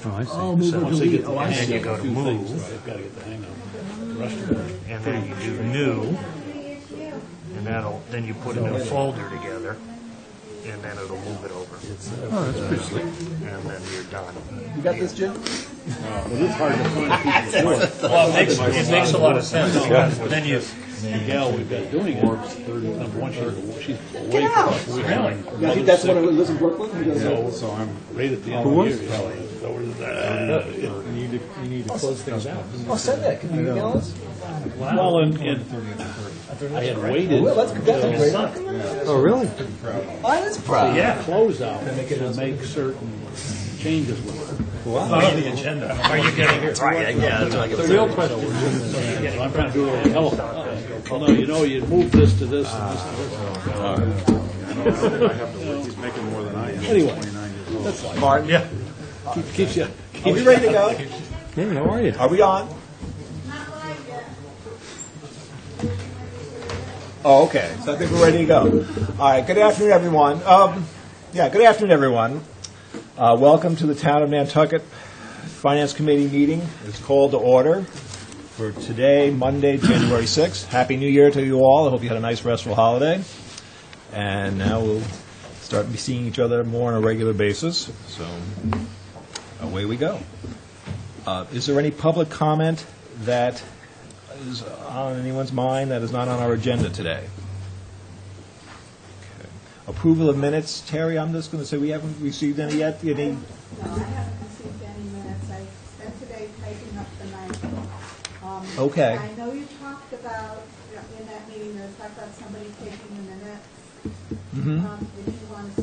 Oh, I see. Oh, move or Once they delete. get the Oh, I hang see. of you a go to few things, move. they've got to get the hang of the rest of it. And then you do new, and then you put a new folder together, and then it'll move it over. Oh, that's pretty slick. And then you're done. You got this, Jim? But it's hard to find people. Well, it makes a lot of sense, because then you, The gal we've got doing it, number one, she's away from us. really, I think that's one who lives in Brooklyn. He goes, So I'm right at the end of the year. So You need to close things out. oh, send that. Can you email us? Well, and I had waited Well, that's great. Oh, really? Oh, that's proud. yeah. closeout to make certain changes with it. On the agenda. Are you getting it right? Yeah, that's what I get. The real question So I'm trying to do it over the telephone. Well, no, you move this to this and this to this. He's making more than I am. Anyway, 29 years old. that's fine. Martin, Yeah. Keeps you. are we ready to go? Hey, how are you? Are we on? Oh, okay. So I think we're ready to go. All right. Good afternoon, everyone. Good afternoon, everyone. Welcome to the Town of Nantucket Finance Committee meeting. It's called to order for today, Monday, January 6th. Happy New Year to you all. I hope you had a nice, restful holiday. And now we'll start seeing each other more on a regular basis. So away we go. Is there any public comment that is on anyone's mind that is not on our agenda today? Okay. Approval of minutes. Terry, I'm just going to say we haven't received any yet. Any? No, I haven't received any minutes. I spent today typing up the night. Okay. I know you talked about, in that meeting, there was talk about somebody taking the minutes. If you want to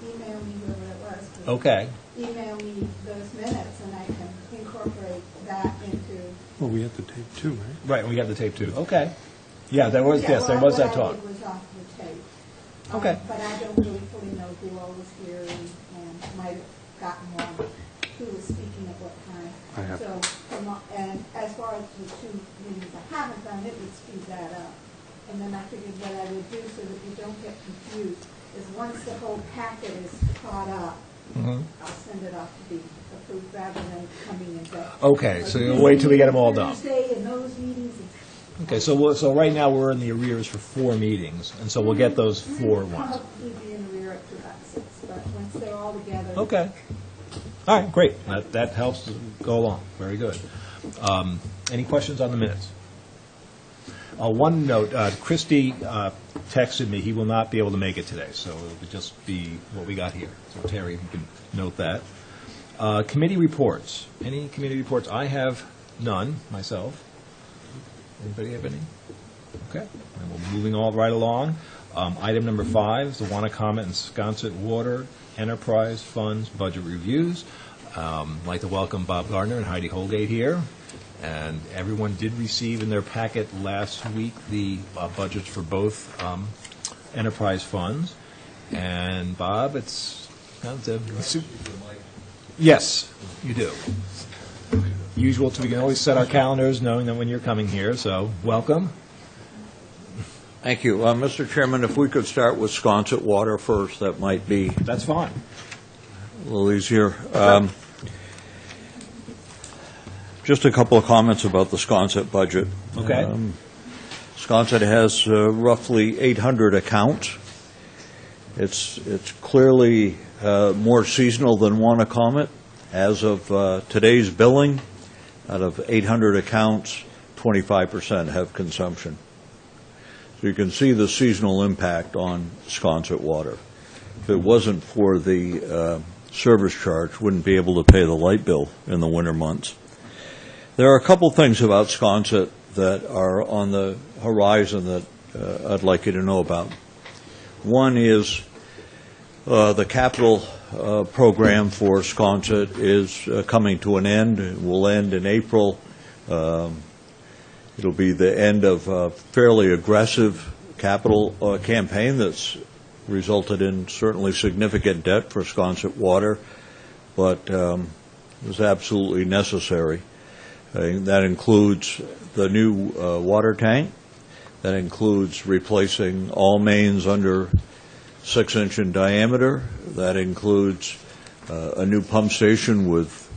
email me whoever it was, please Okay. email me those minutes and I can incorporate that into. Well, we have to take two, right? Right, we got the tape too. Okay. Yeah, there was, yes, there was that What I talk. did was off the tape. Okay. But I don't really fully know who all was here and might have gotten wrong who was speaking at what time. I have. So, and as far as the two meetings I haven't done, it would speed that up. And then I figured what I would do so that you don't get confused is once the whole packet is caught up, I'll send it off to be approved rather than coming in say. Okay, so you'll wait till we get them all done. Thursday and those meetings. Okay, so right now we're in the arrears for 4 meetings, and so we'll get those 4 ones. Probably be in the rear up to about 6, but once they're all together. Okay. All right, great. That helps to go along. Very good. Any questions on the minutes? One note, Christie texted me, he will not be able to make it today, so it'll just be what we got here. So Terry, if you can note that. Committee reports. Any committee reports? I have none myself. Anybody have any? Okay. And we're moving all right along. Item number 5 is the Wanacoma and Sconset Water Enterprise Funds Budget Reviews. I'd like to welcome Bob Gardner and Heidi Holgate here. And everyone did receive in their packet last week the budgets for both enterprise funds. And Bob, it's yes, you do. Usual, so we can always set our calendars knowing that when you're coming here. So welcome. Thank you. Mr. Chairman, if we could start with Sconset Water first, that might be That's fine. a little easier. Just a couple of comments about the Sconset budget. Okay. Sconset has roughly 800 accounts. It's clearly more seasonal than Wanacoma. As of today's billing, out of 800 accounts, 25% have consumption. So you can see the seasonal impact on Sconset Water. If it wasn't for the service charge, wouldn't be able to pay the light bill in the winter months. There are a couple things about Sconset that are on the horizon that I'd like you to know about. One is the capital program for Sconset is coming to an end. It will end in April. It'll be the end of a fairly aggressive capital campaign that's resulted in certainly significant debt for Sconset Water, but it was absolutely necessary. That includes the new water tank. That includes replacing all mains under 6-inch in diameter. That includes a new pump station with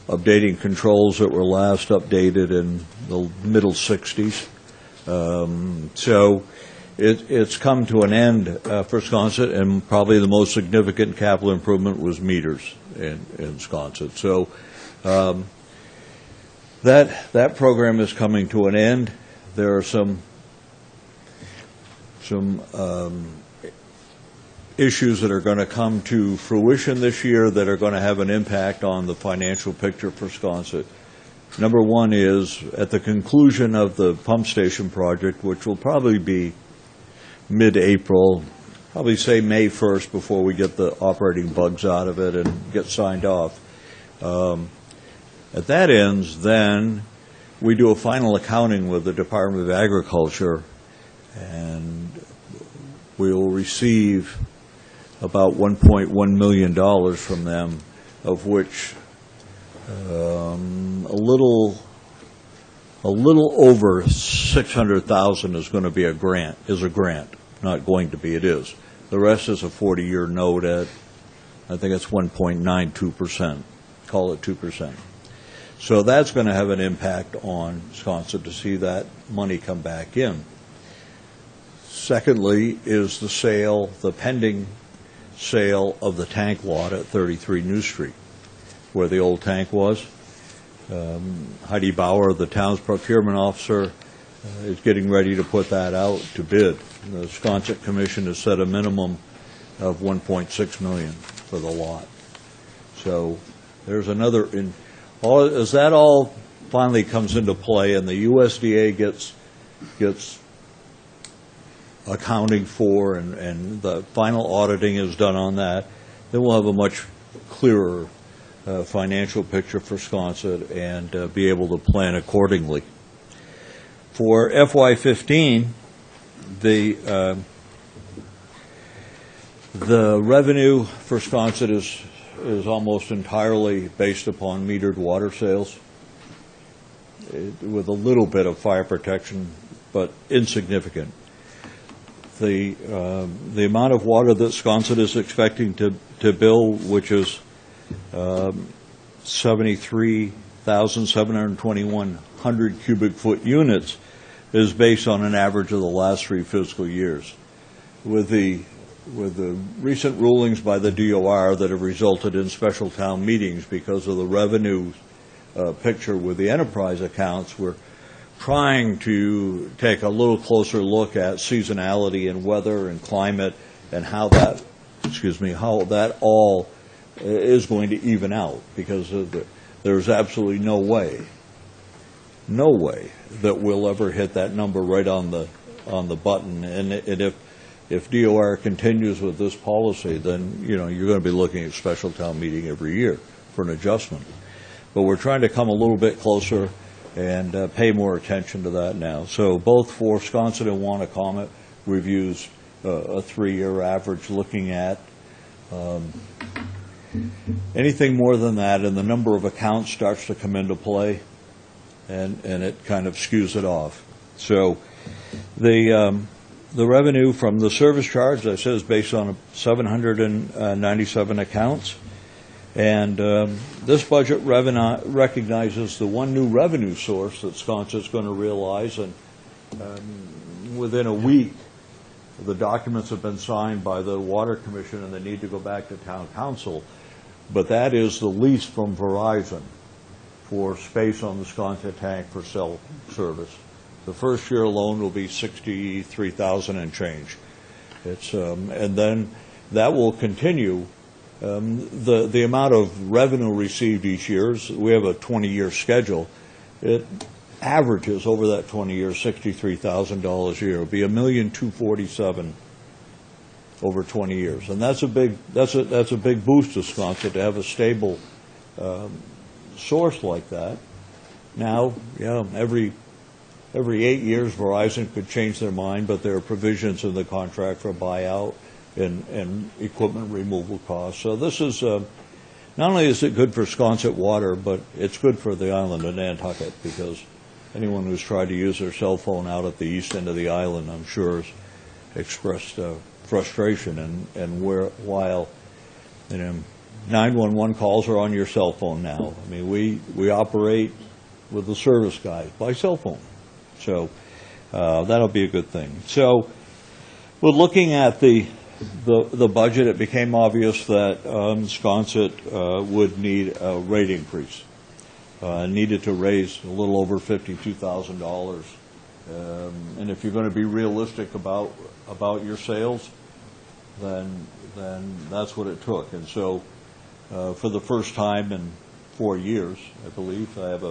updating controls that were last updated in the middle 60s. So it's come to an end for Sconset, and probably the most significant capital improvement was meters in Sconset. So that program is coming to an end. There are some issues that are going to come to fruition this year that are going to have an impact on the financial picture for Sconset. Number one is, at the conclusion of the pump station project, which will probably be mid-April, probably say May 1st before we get the operating bugs out of it and get signed off. At that ends, then we do a final accounting with the Department of Agriculture, and we will receive about $1.1 million from them, of which a little over $600,000 is going to be a grant, not going to be, it is. The rest is a 40-year note at, I think it's 1.92%, call it 2%. So that's going to have an impact on Sconset to see that money come back in. Secondly is the pending sale of the tank lot at 33 New Street, where the old tank was. Heidi Bauer, the town's procurement officer, is getting ready to put that out to bid. The Sconset Commission has set a minimum of $1.6 million for the lot. So there's another, as that all finally comes into play and the USDA gets accounting for and the final auditing is done on that, then we'll have a much clearer financial picture for Sconset and be able to plan accordingly. For FY15, the revenue for Sconset is almost entirely based upon metered water sales, with a little bit of fire protection, but insignificant. The amount of water that Sconset is expecting to bill, which is 73,721 cubic foot units, is based on an average of the last 3 fiscal years. With the recent rulings by the DOR that have resulted in special town meetings because of the revenue picture with the enterprise accounts, we're trying to take a little closer look at seasonality and weather and climate and how that all is going to even out, because there's absolutely no way that we'll ever hit that number right on the button. And if DOR continues with this policy, then you're going to be looking at special town meeting every year for an adjustment. But we're trying to come a little bit closer and pay more attention to that now. So both for Sconset and Wannacomet, we've used a 3-year average looking at anything more than that, and the number of accounts starts to come into play, and it kind of skews it off. So the revenue from the service charge, as I said, is based on 797 accounts. And this budget recognizes the one new revenue source that Sconset's going to realize, and within a week, the documents have been signed by the Water Commission and they need to go back to Town Council. But that is the lease from Verizon for space on the Sconset tank for cell service. The first year alone will be $63,000 and change. And then that will continue. The amount of revenue received each year, we have a 20-year schedule. It averages over that 20 years $63,000 a year. It'll be $1,247,000 over 20 years, and that's a big boost to Sconset to have a stable source like that. Now, every 8 years Verizon could change their mind, but there are provisions in the contract for buyout and equipment removal costs. So this is not only is it good for Sconset Water, but it's good for the island of Nantucket, because anyone who's tried to use their cell phone out at the east end of the island, I'm sure, has expressed frustration. And while 911 calls are on your cell phone now. I mean, we operate with the service guy by cell phone. So that'll be a good thing. So we're looking at the budget. It became obvious that Sconset would need a rate increase. Needed to raise a little over $52,000. And if you're going to be realistic about your sales, then that's what it took. And so for the first time in 4 years, I believe, I have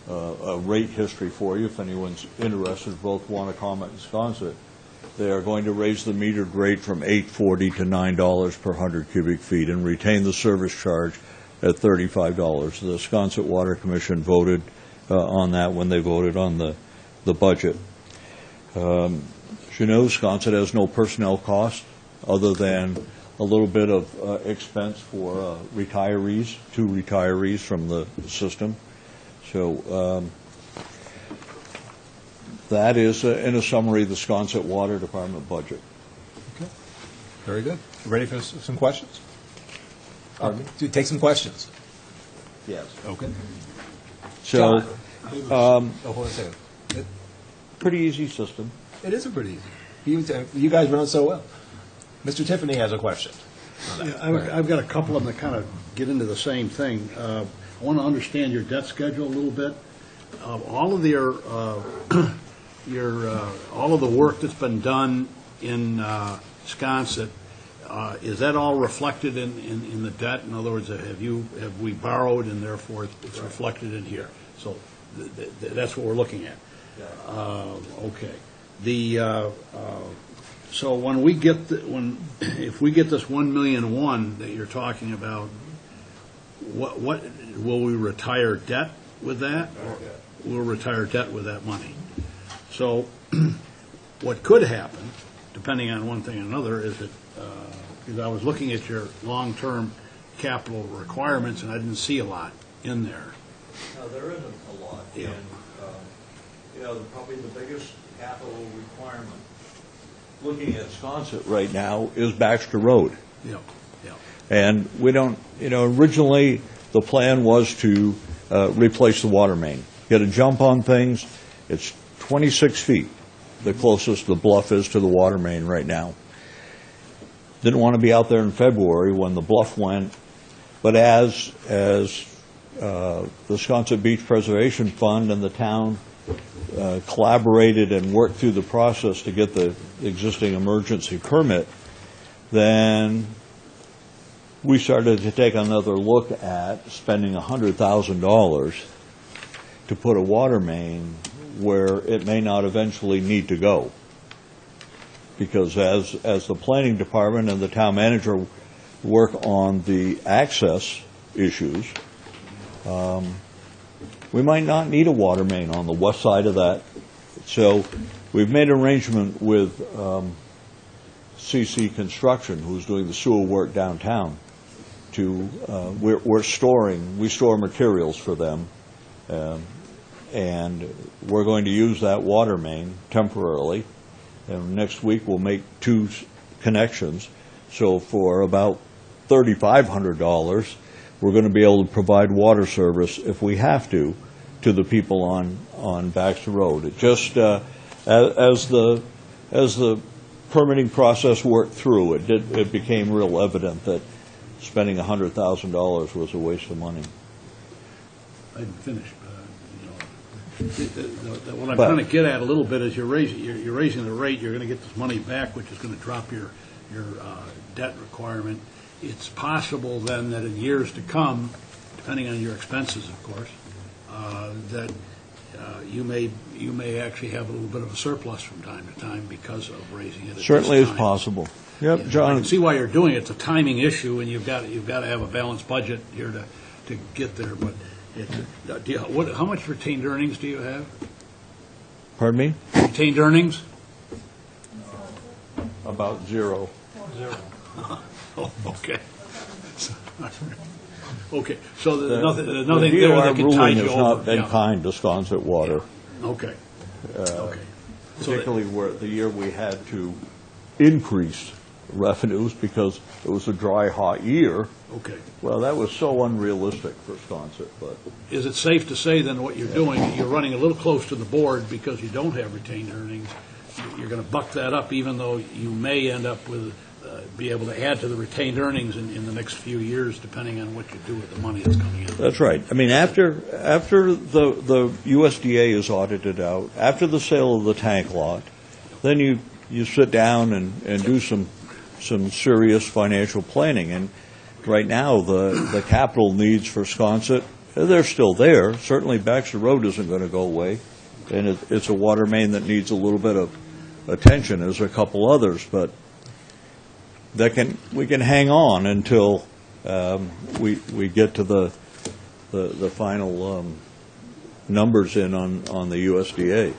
a rate history for you if anyone's interested, both Wanacommet and Sconset. They are going to raise the metered rate from $8.40 to $9 per 100 cubic feet and retain the service charge at $35. The Sconset Water Commission voted on that when they voted on the budget. As you know, Sconset has no personnel cost other than a little bit of expense for retirees, 2 retirees from the system. So that is, in a summary, the Sconset Water Department budget. Okay. Very good. Ready for some questions? Take some questions. Yes. Okay. So, Hold on a second. pretty easy system. It is a pretty easy. You guys run it so well. Mr. Tiffany has a question. Yeah, I've got a couple of them that kind of get into the same thing. I want to understand your debt schedule a little bit. All of all of the work that's been done in Sconset, is that all reflected in the debt? In other words, have we borrowed and therefore it's reflected in here? So that's what we're looking at. Okay. So when we get if we get this 1,000,001 that you're talking about, what will we retire debt with that? Or we'll retire debt with that money. So what could happen, depending on one thing and another, is that because I was looking at your long-term capital requirements and I didn't see a lot in there. No, there isn't a lot. Yeah. And, probably the biggest capital requirement, looking at Sconset right now, is Baxter Road. Yeah. And we don't, originally the plan was to replace the water main. Get a jump on things. It's 26 feet, the closest the bluff is to the water main right now. Didn't want to be out there in February when the bluff went, but as the Sconset Beach Preservation Fund and the town collaborated and worked through the process to get the existing emergency permit, then we started to take another look at spending $100,000 to put a water main where it may not eventually need to go. Because as the planning department and the town manager work on the access issues, we might not need a water main on the west side of that. So we've made an arrangement with CC Construction, who's doing the sewer work downtown, to we store materials for them, and we're going to use that water main temporarily. And next week we'll make 2 connections. So for about $3,500, we're going to be able to provide water service, if we have to the people on Baxter Road. It just as the permitting process worked through, it became real evident that spending $100,000 was a waste of money. I didn't finish. What I'm trying to get at a little bit is you're raising the rate. You're going to get this money back, which is going to drop your debt requirement. It's possible then that in years to come, depending on your expenses, of course, that you may actually have a little bit of a surplus from time to time because of raising it. Certainly is possible. Yep, John. I can see why you're doing it. It's a timing issue, and you've got to have a balanced budget here to get there. But how much retained earnings do you have? Pardon me? Retained earnings? About zero. Oh, okay. Okay, so there's nothing The there that can tide ruling you has over. not been kind to Sconset Water, Okay. Okay. So particularly where the year we had to increase revenues because it was a dry, hot year. Okay. Well, that was so unrealistic for Sconset, but Is it safe to say then what you're doing, you're running a little close to the board because you don't have retained earnings? You're going to buck that up even though you may end up with, be able to add to the retained earnings in the next few years depending on what you do with the money that's coming in? that's right. I mean, after the USDA is audited out, after the sale of the tank lot, then you sit down and do some serious financial planning. And right now, the capital needs for Sconset, they're still there. Certainly Baxter Road isn't going to go away, and it's a water main that needs a little bit of attention, as a couple others, but we can hang on until we get to the final numbers in on the USDA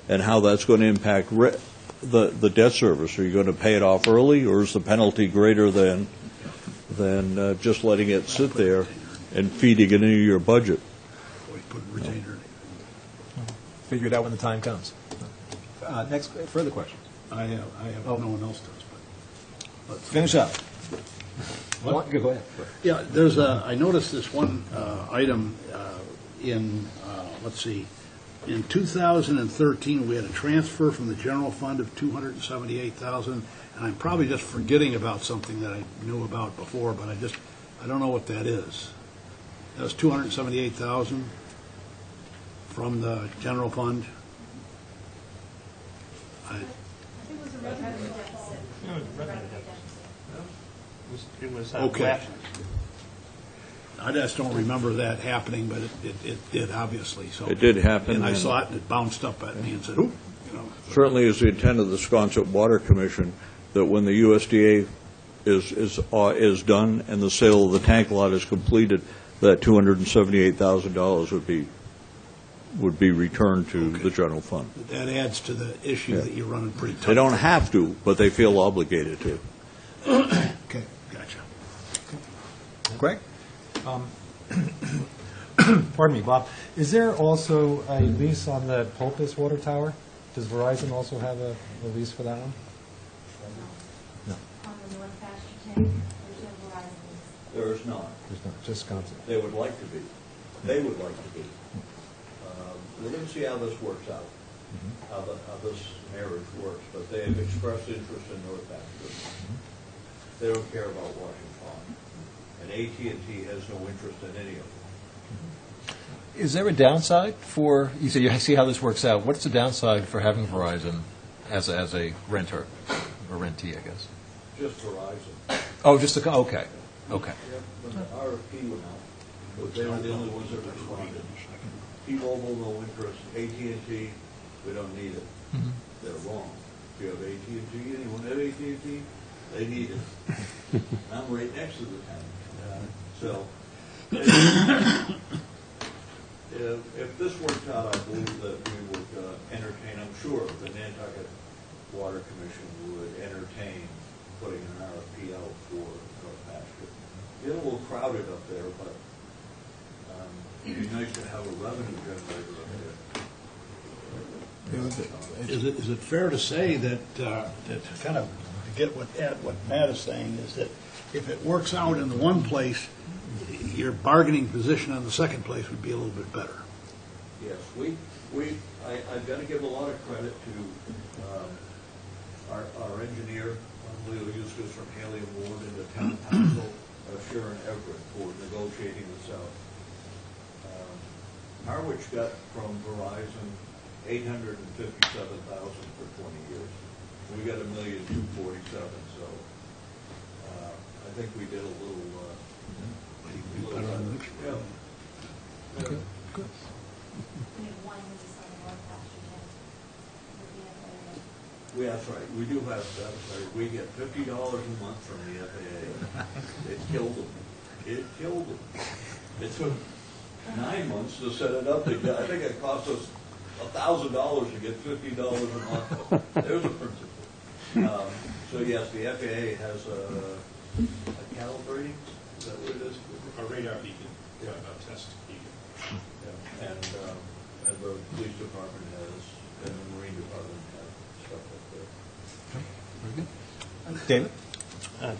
and how that's going to impact the debt service. Are you going to pay it off early, or is the penalty greater than just letting it sit there and feeding it into your budget? Or you put retained earnings? Figure it out when the time comes. Next, further questions? I have, no one else does, but. Finish up. What? Go ahead. Yeah, I noticed this one item in, let's see, in 2013, we had a transfer from the general fund of $278,000, and I'm probably just forgetting about something that I knew about before, but I don't know what that is. That was $278,000 from the general fund. It was Okay. left. I just don't remember that happening, but it did, obviously, so. It did happen, And I and- saw it, and it bounced up at me and said, ooh, you know. Certainly is the intent of the Sconset Water Commission that when the USDA is done and the sale of the tank lot is completed, that $278,000 would be returned to the general fund. That adds to the issue that you're running pretty tight. They don't have to, but they feel obligated to. Okay, gotcha. Greg? Pardon me, Bob. Is there also a lease on the Pulpus water tower? Does Verizon also have a lease for that one? No, On the North Pasture tank, there's no Verizon lease. There is not. there's not, just Wisconsin. They would like to be. They would like to be. We're going to see how this works out, how this marriage works, but they have expressed interest in North Pasture. They don't care about Washington, and AT&T has no interest in any of them. Is there a downside for, you say, you see how this works out, what's the downside for having Verizon as a renter, or rentee, I guess? Just Verizon. Oh, just a, okay, okay. When the RFP went out, but they were the only ones that responded. T-Mobile, no interest. AT&T, we don't need it. They're wrong. If you have AT&T, anyone have AT&T? They need it. I'm right next to the town. So, if this worked out, I believe that we would entertain, I'm sure the Nantucket Water Commission would entertain putting an RFP out for North Pasture. Get a little crowded up there, but it'd be nice to have a revenue generator up there. Is it fair to say that kind of to get what Matt is saying is that if it works out in the one place, your bargaining position on the second place would be a little bit better? Yes, I've got to give a lot of credit to our engineer, Leo Eustace from Haley and Ward, and the town council, Sharon Everett, for negotiating this out. Harwich got from Verizon $857,000 for 20 years. We got $1,247,000, so I think we did a little. Yeah. Okay, good. We have one lease on the North Pasture tank with the FAA. That's right. We do have, that's right. We get $50 a month from the FAA. It killed them. It killed them. It took 9 months to set it up. I think it cost us $1,000 to get $50 a month. There's a principle. So yes, the FAA has a calibrating. Is that what it is? A radar beacon, a test beacon. And the police department has, and the marine department has stuff like that. Very good. David?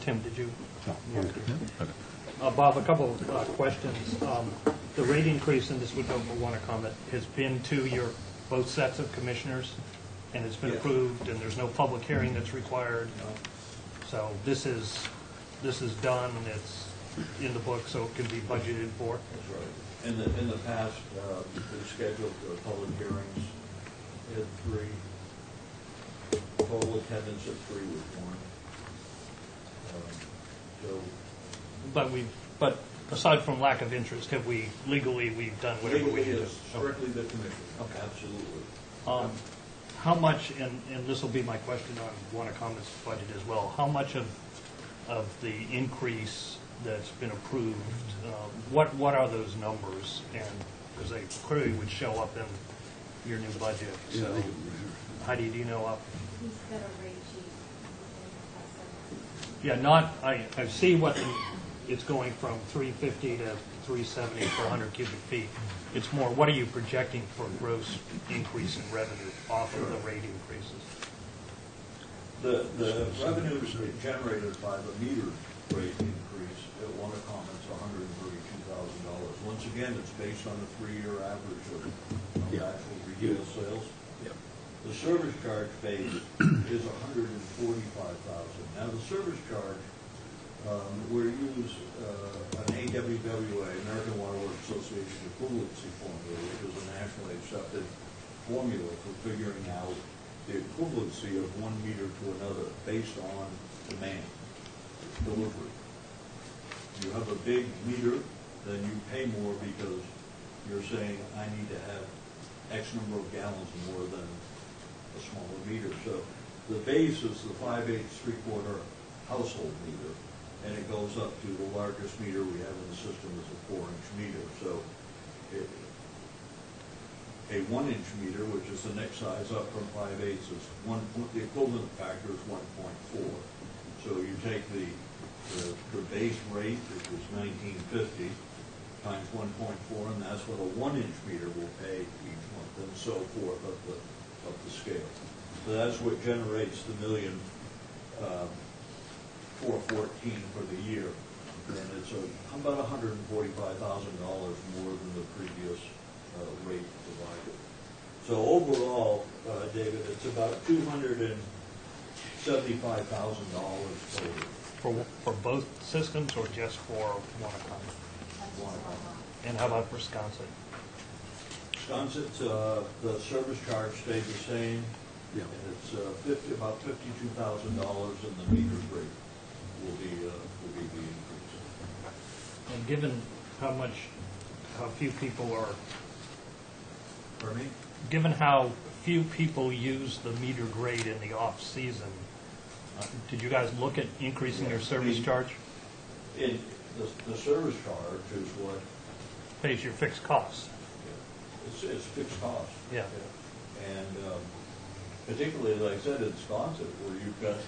Tim, did you? Okay. Bob, a couple of questions. The rate increase, and this would go for one comment, has been to your both sets of commissioners, and it's been approved, and there's no public hearing that's required. So this is done, it's in the book, so it can be budgeted for. That's right. In the past, we scheduled public hearings, we had 3. Total attendance at 3 was 1. So But aside from lack of interest, have we, legally, we've done whatever we legally, need to? it's strictly the commission. Okay. Absolutely. How much, and this will be my question on Wannacomm's budget as well, how much of the increase that's been approved, what are those numbers? And, because they clearly would show up in your new budget, so, Heidi, do you know up? He's got a rate sheet. Yeah, not, I see what it's going from 350 to 370 per 100 cubic feet. It's more, what are you projecting for gross increase in revenue off of the rate increases? The revenues generated by the meter rate increase at Wannacomm's $132,000. Once again, it's based on a 3-year average of actual retail sales. The service charge base is $145,000. Now, the service charge, we use an AWWA, American Water Works Association equivalency formula, which is a nationally accepted formula for figuring out the equivalency of one meter to another based on demand, delivery. You have a big meter, then you pay more because you're saying, I need to have X number of gallons more than a smaller meter. So the base is the 5/8 3/4 household meter, and it goes up to the largest meter we have in the system is a 4-inch meter. So a 1-inch meter, which is the next size up from 5/8, is the equivalent factor is 1.4. So you take the base rate, which is $19.50, times 1.4, and that's what a 1-inch meter will pay each month, and so forth up the scale. So that's what generates the $1,414,000 for the year, and it's about $145,000 more than the previous rate provided. So overall, David, it's about $275,000 total. For both systems or just for Wannacom? And how about for Sconset? Sconset, the service charge stayed the same. Yeah. And it's about $52,000, and the meter rate will be the increase. And given how few people are, Pardon me? given how few people use the meter grade in the off-season, did you guys look at increasing your service charge? The service charge is what Pays your fixed costs. it's fixed cost. Yeah. And particularly, as I said, in Sconset, where you've got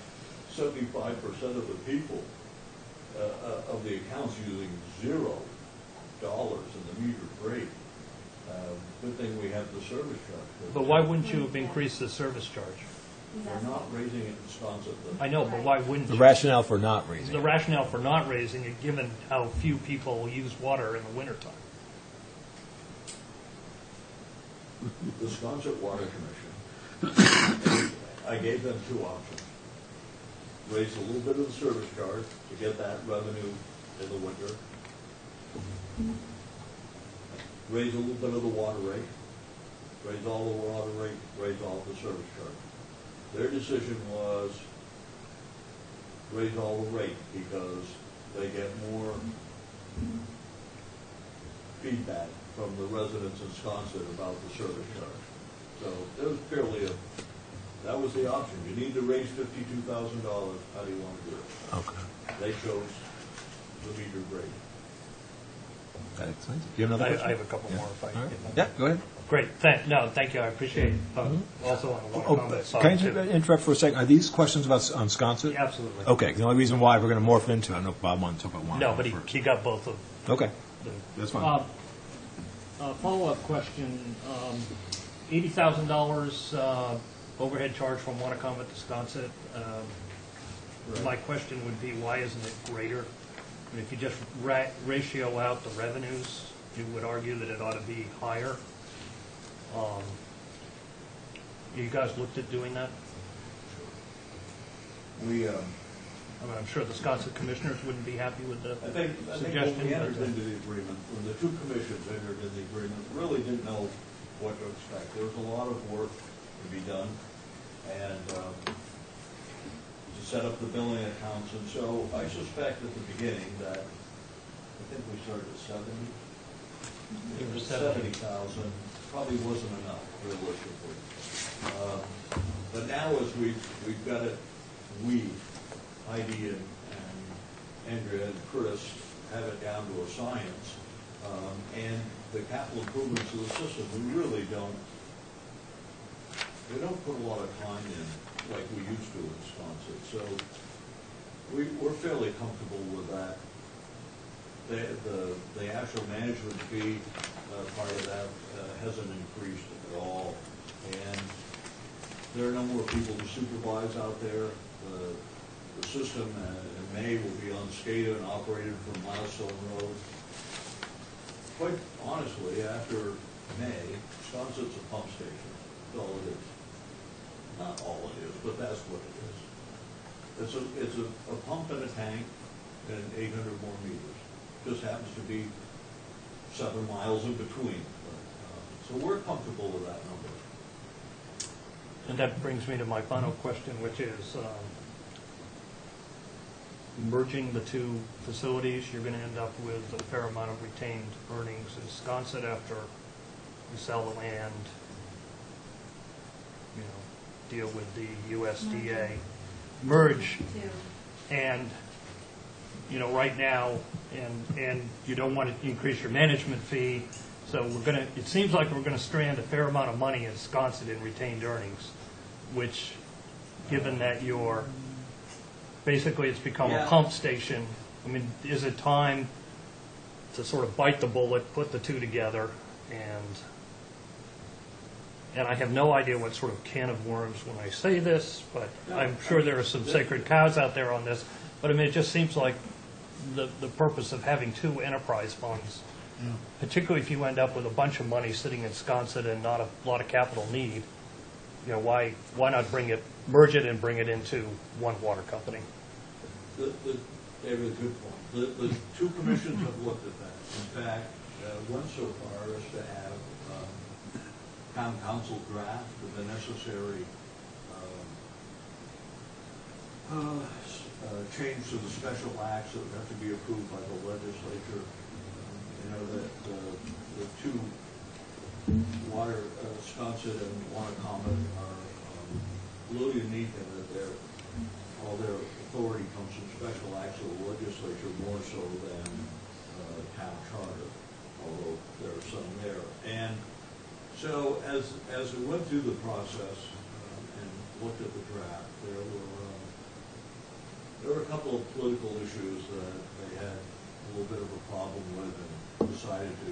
75% of the people of the accounts using $0 in the meter rate. Good thing we have the service charge. But why wouldn't you have increased the service charge? We're not raising it in Sconset. I know, but why wouldn't The you? rationale for not raising The it. rationale for not raising it, given how few people use water in the wintertime. The Sconset Water Commission, I gave them 2 options. Raise a little bit of the service charge to get that revenue in the winter. Raise a little bit of the water rate. Raise all the water rate, raise all the service charge. Their decision was raise all the rate because they get more feedback from the residents in Sconset about the service charge. So it was that was the option. You need to raise $52,000. How do you want to do it? Okay. They chose the meter rate. That explains it. Do you have another I question? have a couple more if I All can right. get them. Yeah, go ahead. Great, thank you, I appreciate it. Also on the Oh, Wannacom side, can I too. interrupt for a second? Are these questions about on Sconset? Absolutely. Okay, the only reason why we're going to morph into it, I know Bob wanted to talk about one. No, but first. he got both of Okay, them. that's fine. Follow-up question, $80,000 overhead charge from Wannacom to Sconset. My question would be, why isn't it greater? I mean, if you just ratio out the revenues, you would argue that it ought to be higher. You guys looked at doing that? We, I mean, I'm sure the Wisconsin commissioners wouldn't be happy with the I think when suggestion. we entered but, into the agreement, when the two commissions entered into the agreement, really didn't know what to expect. There was a lot of work to be done, and to set up the billing accounts, and so I suspect at the beginning that, I think we started at 70. It was 70,000 probably wasn't enough, realistically. But now as we've got it, Heidi and Andrea and Chris have it down to a science, and the capital improvements to the system, we don't put a lot of time in like we used to in Wisconsin. So we're fairly comfortable with that. The actual management fee part of that hasn't increased at all, and there are no more people to supervise out there. The system in May will be unskated and operated from Milestone Road. Quite honestly, after May, Wisconsin's a pump station. That's all it is. Not all it is, but that's what it is. It's a pump and a tank and 800 more meters. Just happens to be 7 miles in between. So we're comfortable with that number. And that brings me to my final question, which is merging the two facilities, you're going to end up with a fair amount of retained earnings in Wisconsin after you sell the land, deal with the USDA, merge, and right now, and you don't want to increase your management fee, so it seems like we're going to strand a fair amount of money in Wisconsin in retained earnings, which, given that basically it's become a pump station, I mean, is it time to sort of bite the bullet, put the two together, and I have no idea what sort of can of worms when I say this, but I'm sure there are some sacred cows out there on this, but I mean, it just seems like the purpose of having two enterprise funds, particularly if you end up with a bunch of money sitting in Wisconsin and not a lot of capital need, why not merge it and bring it into one water company? David, good point. The two commissions have looked at that. In fact, one so far is to have town council draft the necessary change to the special acts that would have to be approved by the legislature. That the two water, Wisconsin and Wannacommon are a little unique in that all their authority comes from special acts of the legislature more so than town charter, although there are some there. And so as we went through the process and looked at the draft, there were a couple of political issues that they had a little bit of a problem with and decided to,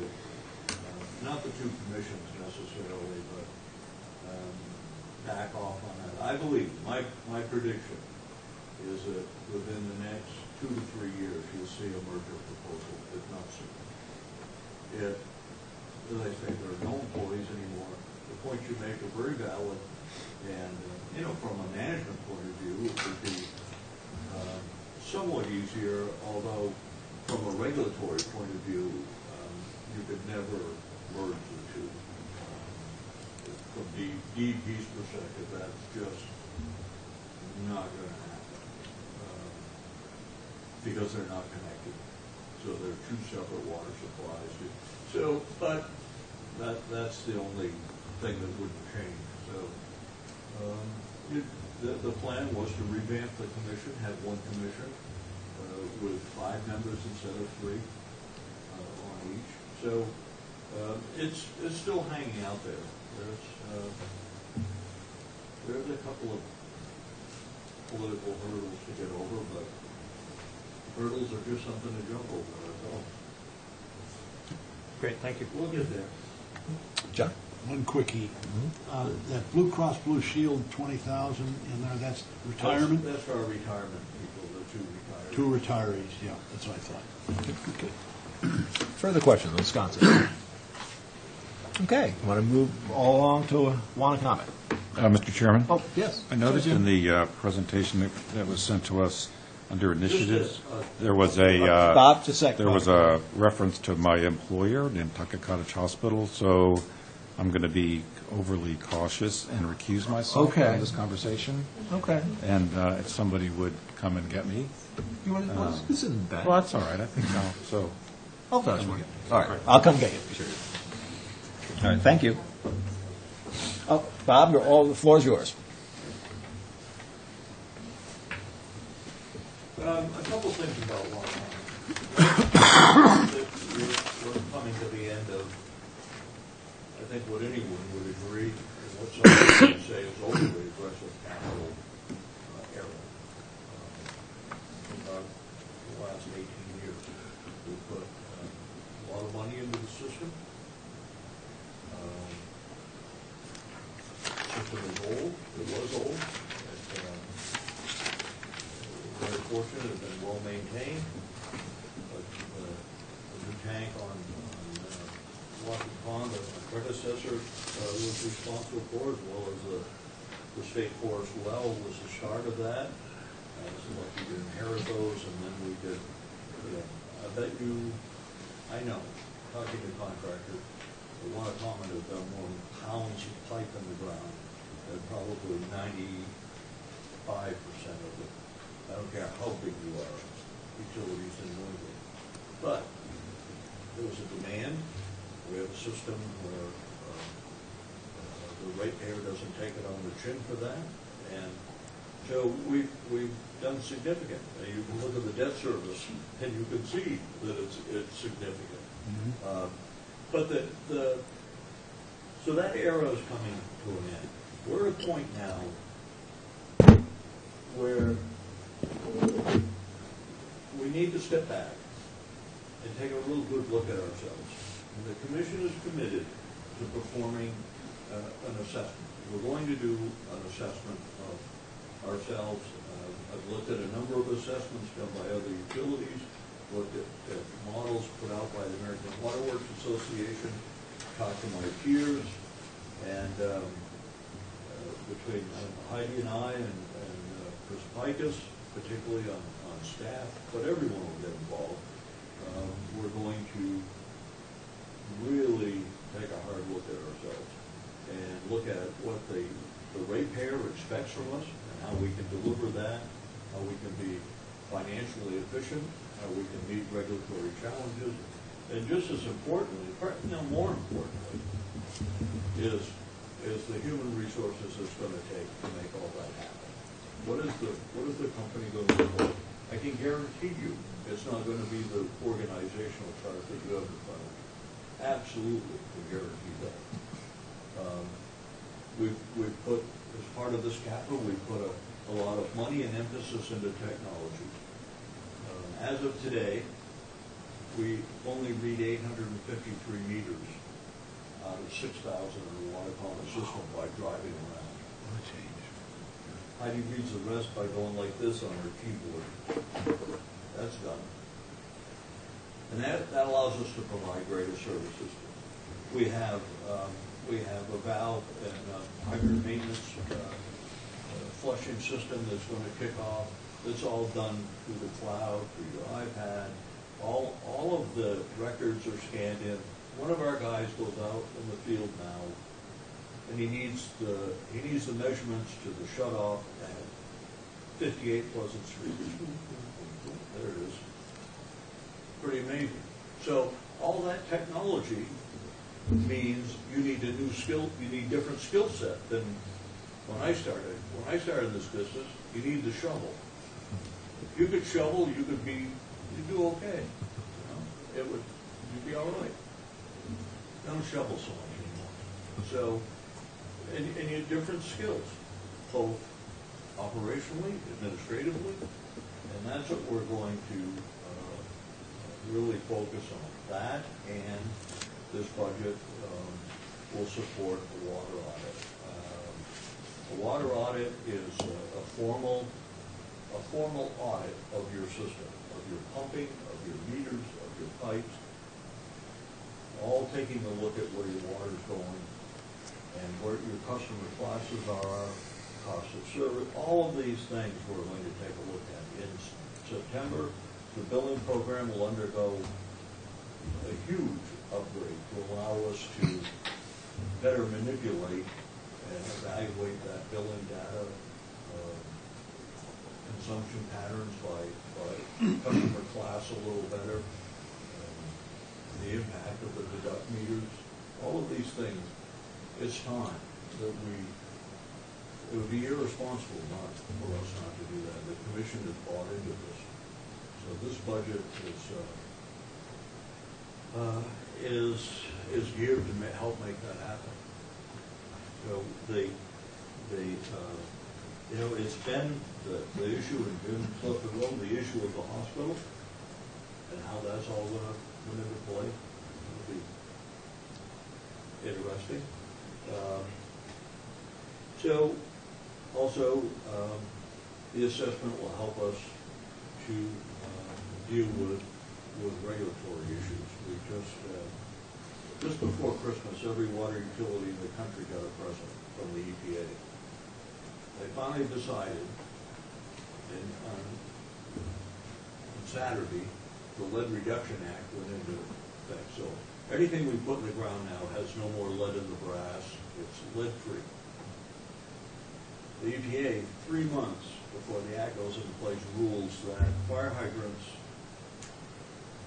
not the two commissions necessarily, but back off on that. I believe, my prediction is that within the next 2 to 3 years, you'll see a merger proposal, if not sooner. As I say, there are no employees anymore. The points you make are very valid, and from a management point of view, it would be somewhat easier, although from a regulatory point of view, you could never merge the two. From the DEP's perspective, that's just not going to happen because they're not connected. So they're two separate water supplies. So, but that's the only thing that wouldn't change. So the plan was to revamp the commission, have one commission with 5 members instead of 3 on each. So it's still hanging out there. There's a couple of political hurdles to get over, but hurdles are just something to jump over, that's all. Great, thank you. We'll get there. John? One quickie. That Blue Cross Blue Shield, 20,000 in there, that's retirement? That's for our retirement people. Two retirees, yeah, that's what I thought. Further questions on Wisconsin? Okay, want to move all along to Wanacomit? Mr. Chairman? Oh, yes. I noticed in the presentation that was sent to us under initiatives, there was a, Bob, just a second. there was a reference to my employer, Nantucket Cottage Hospital, so I'm going to be overly cautious and recuse myself Okay. from this conversation. Okay. And if somebody would come and get me, You want to, this isn't bad. well, that's all right, I think so. I'll vouch for you. All right, I'll come get you. Sure. All right, thank you. Oh, Bob, the floor is yours. A couple things about Wanacomit. We're coming to the end of, I think what anyone would agree, and what some would say is overly aggressive capital era. About the last 18 years, we put a lot of money into the system. System is old, it was old. Very fortunate, it's been well maintained, but the new tank on Walking Pond, that my predecessor was responsible for, as well as the state forest well was the start of that. So lucky to inherit those, and then we did, I bet you, I know, talking to contractors, the Wanacomit has done more pounds of pipe in the ground than probably 95% of it. I don't care how big you are, utilities in New England. But there was a demand. We have a system where the ratepayer doesn't take it on the chin for that. And so we've done significant. You can look at the debt service and you can see that it's significant. But so that era is coming to an end. We're at a point now where we need to step back and take a real good look at ourselves. And the commission is committed to performing an assessment. We're going to do an assessment of ourselves. I've looked at a number of assessments done by other utilities, looked at models put out by the American Water Works Association, talked to my peers, and between Heidi and I and Chris Pikus, particularly on staff, but everyone will get involved. We're going to really take a hard look at ourselves and look at what the ratepayer expects from us and how we can deliver that, how we can be financially efficient, how we can meet regulatory challenges, and just as importantly, more importantly, is the human resources it's going to take to make all that happen. What is the company going to do? I can guarantee you it's not going to be the organizational chart that you have in front of you. Absolutely can guarantee that. We've put, as part of this capital, we've put a lot of money and emphasis into technology. As of today, we only read 853 meters out of 6,000 in the Wanacomit system by driving around. Heidi reads the rest by going like this on her keyboard. That's done. And that allows us to provide greater services. We have a valve and hydrant maintenance flushing system that's going to kick off. It's all done through the cloud, through your iPad. All of the records are scanned in. One of our guys goes out in the field now, and he needs the measurements to the shutoff at 58 Pleasant Street. There it is. Pretty amazing. So all that technology means you need a new skill. You need different skill set than when I started. When I started this business, you need the shovel. If you could shovel, you'd do okay. You'd be all right. Don't shovel so much anymore. So, and you have different skills, both operationally, administratively, and that's what we're going to really focus on. That and this budget will support the water audit. The water audit is a formal a formal audit of your system, of your pumping, of your meters, of your pipes, all taking a look at where your water's going and where your customer classes are, cost of service, all of these things we're going to take a look at. In September, the billing program will undergo a huge upgrade to allow us to better manipulate and evaluate that billing data, consumption patterns by customer class a little better, the impact of the deduct meters, all of these things. It's time that it would be irresponsible for us not to do that. The commission has bought into this. So this budget is geared to help make that happen. So it's been the issue, and Jim flipped it over, the issue of the hospital and how that's all going to come into play. It'll be interesting. So also, the assessment will help us to deal with regulatory issues. We just before Christmas, every water utility in the country got a present from the EPA. They finally decided on Saturday, the Lead Reduction Act went into effect. So anything we put in the ground now has no more lead in the brass. It's lead-free. The EPA, 3 months before the act goes into place, rules that fire hydrants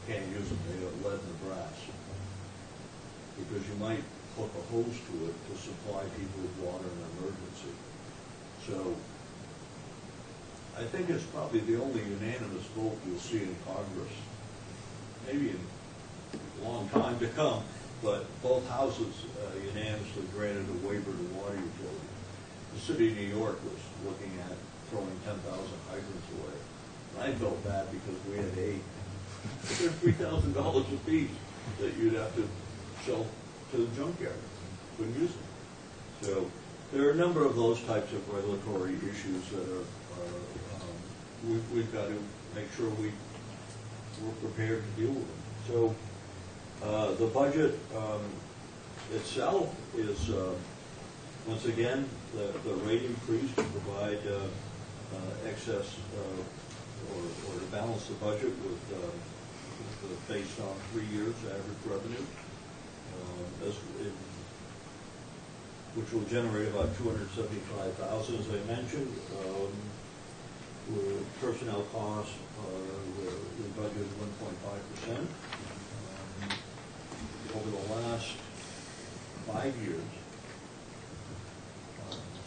can't use them. They have lead in the brass. Because you might hook a hose to it to supply people with water in an emergency. So I think it's probably the only unanimous vote you'll see in Congress, maybe in a long time to come, but both houses unanimously granted a waiver to water utilities. The city of New York was looking at throwing 10,000 hydrants away. And I felt bad because we had 8. They're $3,000 a piece that you'd have to sell to the junkyard. Couldn't use them. So there are a number of those types of regulatory issues that we've got to make sure we're prepared to deal with them. So the budget itself is, once again, the rate increase to provide excess or to balance the budget with based on 3 years average revenue, which will generate about $275,000, as I mentioned. Personnel costs, we budgeted 1.5%. Over the last 5 years,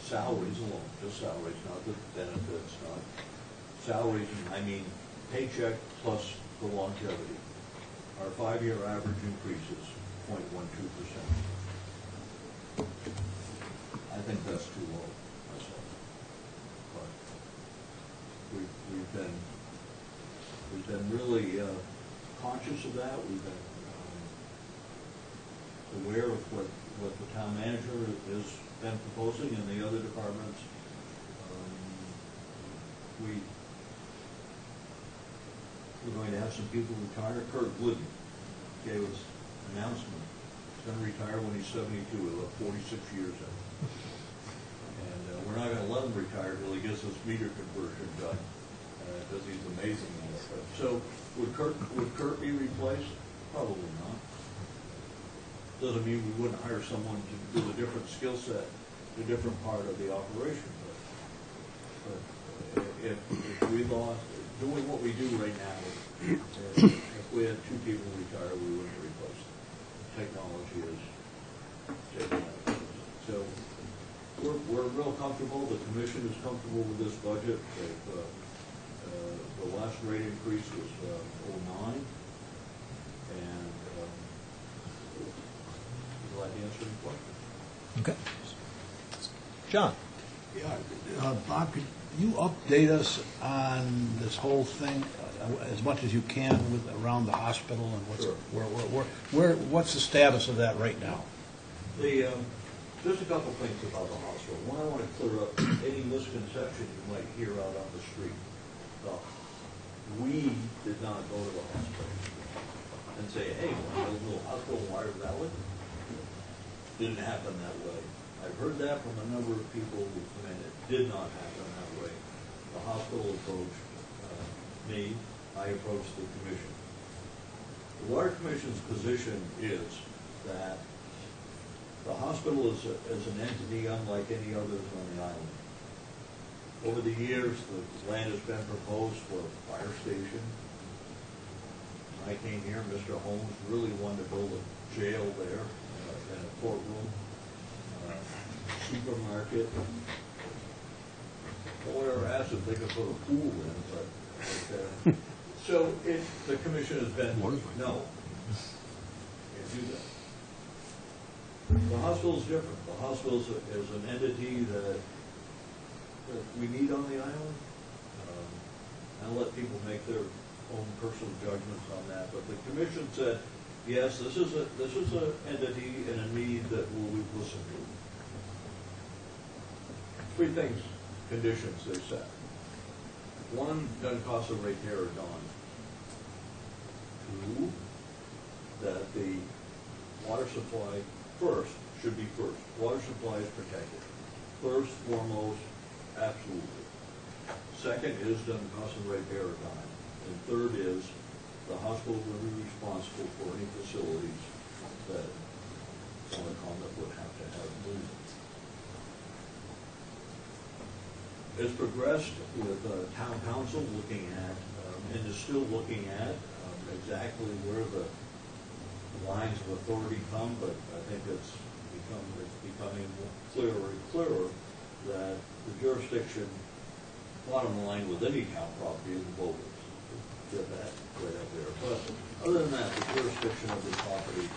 salaries alone, just salaries, not the benefits, not salaries, I mean paycheck plus the longevity. Our 5-year average increase is 0.12%. I think that's too low myself. But we've been really conscious of that. We've been aware of what the town manager has been proposing and the other departments. We're going to have some people retire. Kurt Glidden gave us an announcement. He's going to retire when he's 72. He'll have 46 years in. And we're not going to let him retire until he gets this meter conversion done, because he's amazing at it. So would Kurt be replaced? Probably not. Doesn't mean we wouldn't hire someone to do a different skill set, a different part of the operation. But if we lost, doing what we do right now, if we had 2 people retire, we wouldn't replace them. Technology is taking that. So we're real comfortable. The commission is comfortable with this budget. The last rate increase was 09, and glad to answer any questions. Okay. John? Yeah, Bob, could you update us on this whole thing as much as you can around the hospital and what's the status of that right now? There's a couple things about the hospital. One, I want to clear up any misconception you might hear out on the street. We did not go to the hospital and say, hey, want to build a little hospital in Wire Valley? Didn't happen that way. I've heard that from a number of people, and it did not happen that way. The hospital approached me, I approached the commission. The Water Commission's position is that the hospital is an entity unlike any others on the island. Over the years, the land has been proposed for a fire station. When I came here, Mr. Holmes really wanted to build a jail there, and a courtroom, supermarket. No one ever asked if they could put a pool in, but so the commission has been, no, can't do that. The hospital is different. The hospital is an entity that we need on the island. I'll let people make their own personal judgments on that, but the commission said, yes, this is an entity and a need that we'll listen to. Three things, conditions they set. One, doesn't cost a ratepayer a dime. Two, that the water supply should be first. Water supply is protected. First, foremost, absolutely. Second is doesn't cost a ratepayer a dime. And third is the hospital will be responsible for any facilities that Nantucket would have to have moved. It's progressed with town council looking at, and is still looking at exactly where the lines of authority come, but I think it's becoming clearer and clearer that the jurisdiction, bottom line with any town property is the voters. Get that right up there. But other than that, the jurisdiction of the property,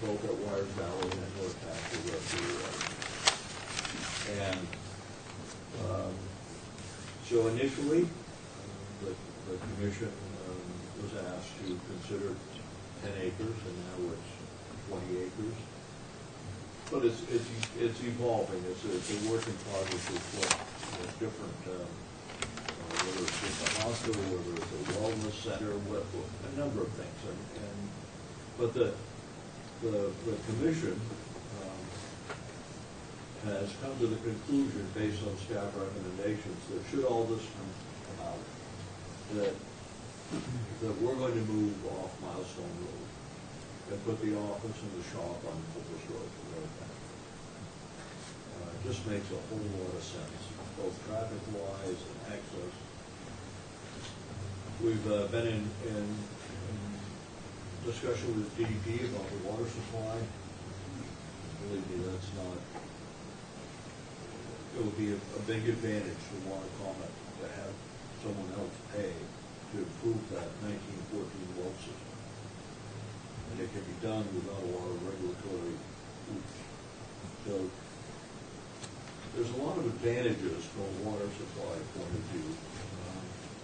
both at Wires Valley and North Pasture, rest of the way. And so initially, the commission was asked to consider 10 acres, and now it's 20 acres. But it's evolving. It's a work in progress. It's different, whether it's just a hospital, whether it's a wellness center, a number of things. But the commission has come to the conclusion, based on staff recommendations, that should all this come about, that we're going to move off Milestone Road and put the office and the shop on Fulton Road. It just makes a whole lot of sense, both traffic-wise and access. We've been in discussion with DEP about the water supply. Believe me, that's not. It would be a big advantage to Nantucket to have someone else pay to improve that 1914 well system. And it can be done without a lot of regulatory hoops. So there's a lot of advantages from a water supply point of view.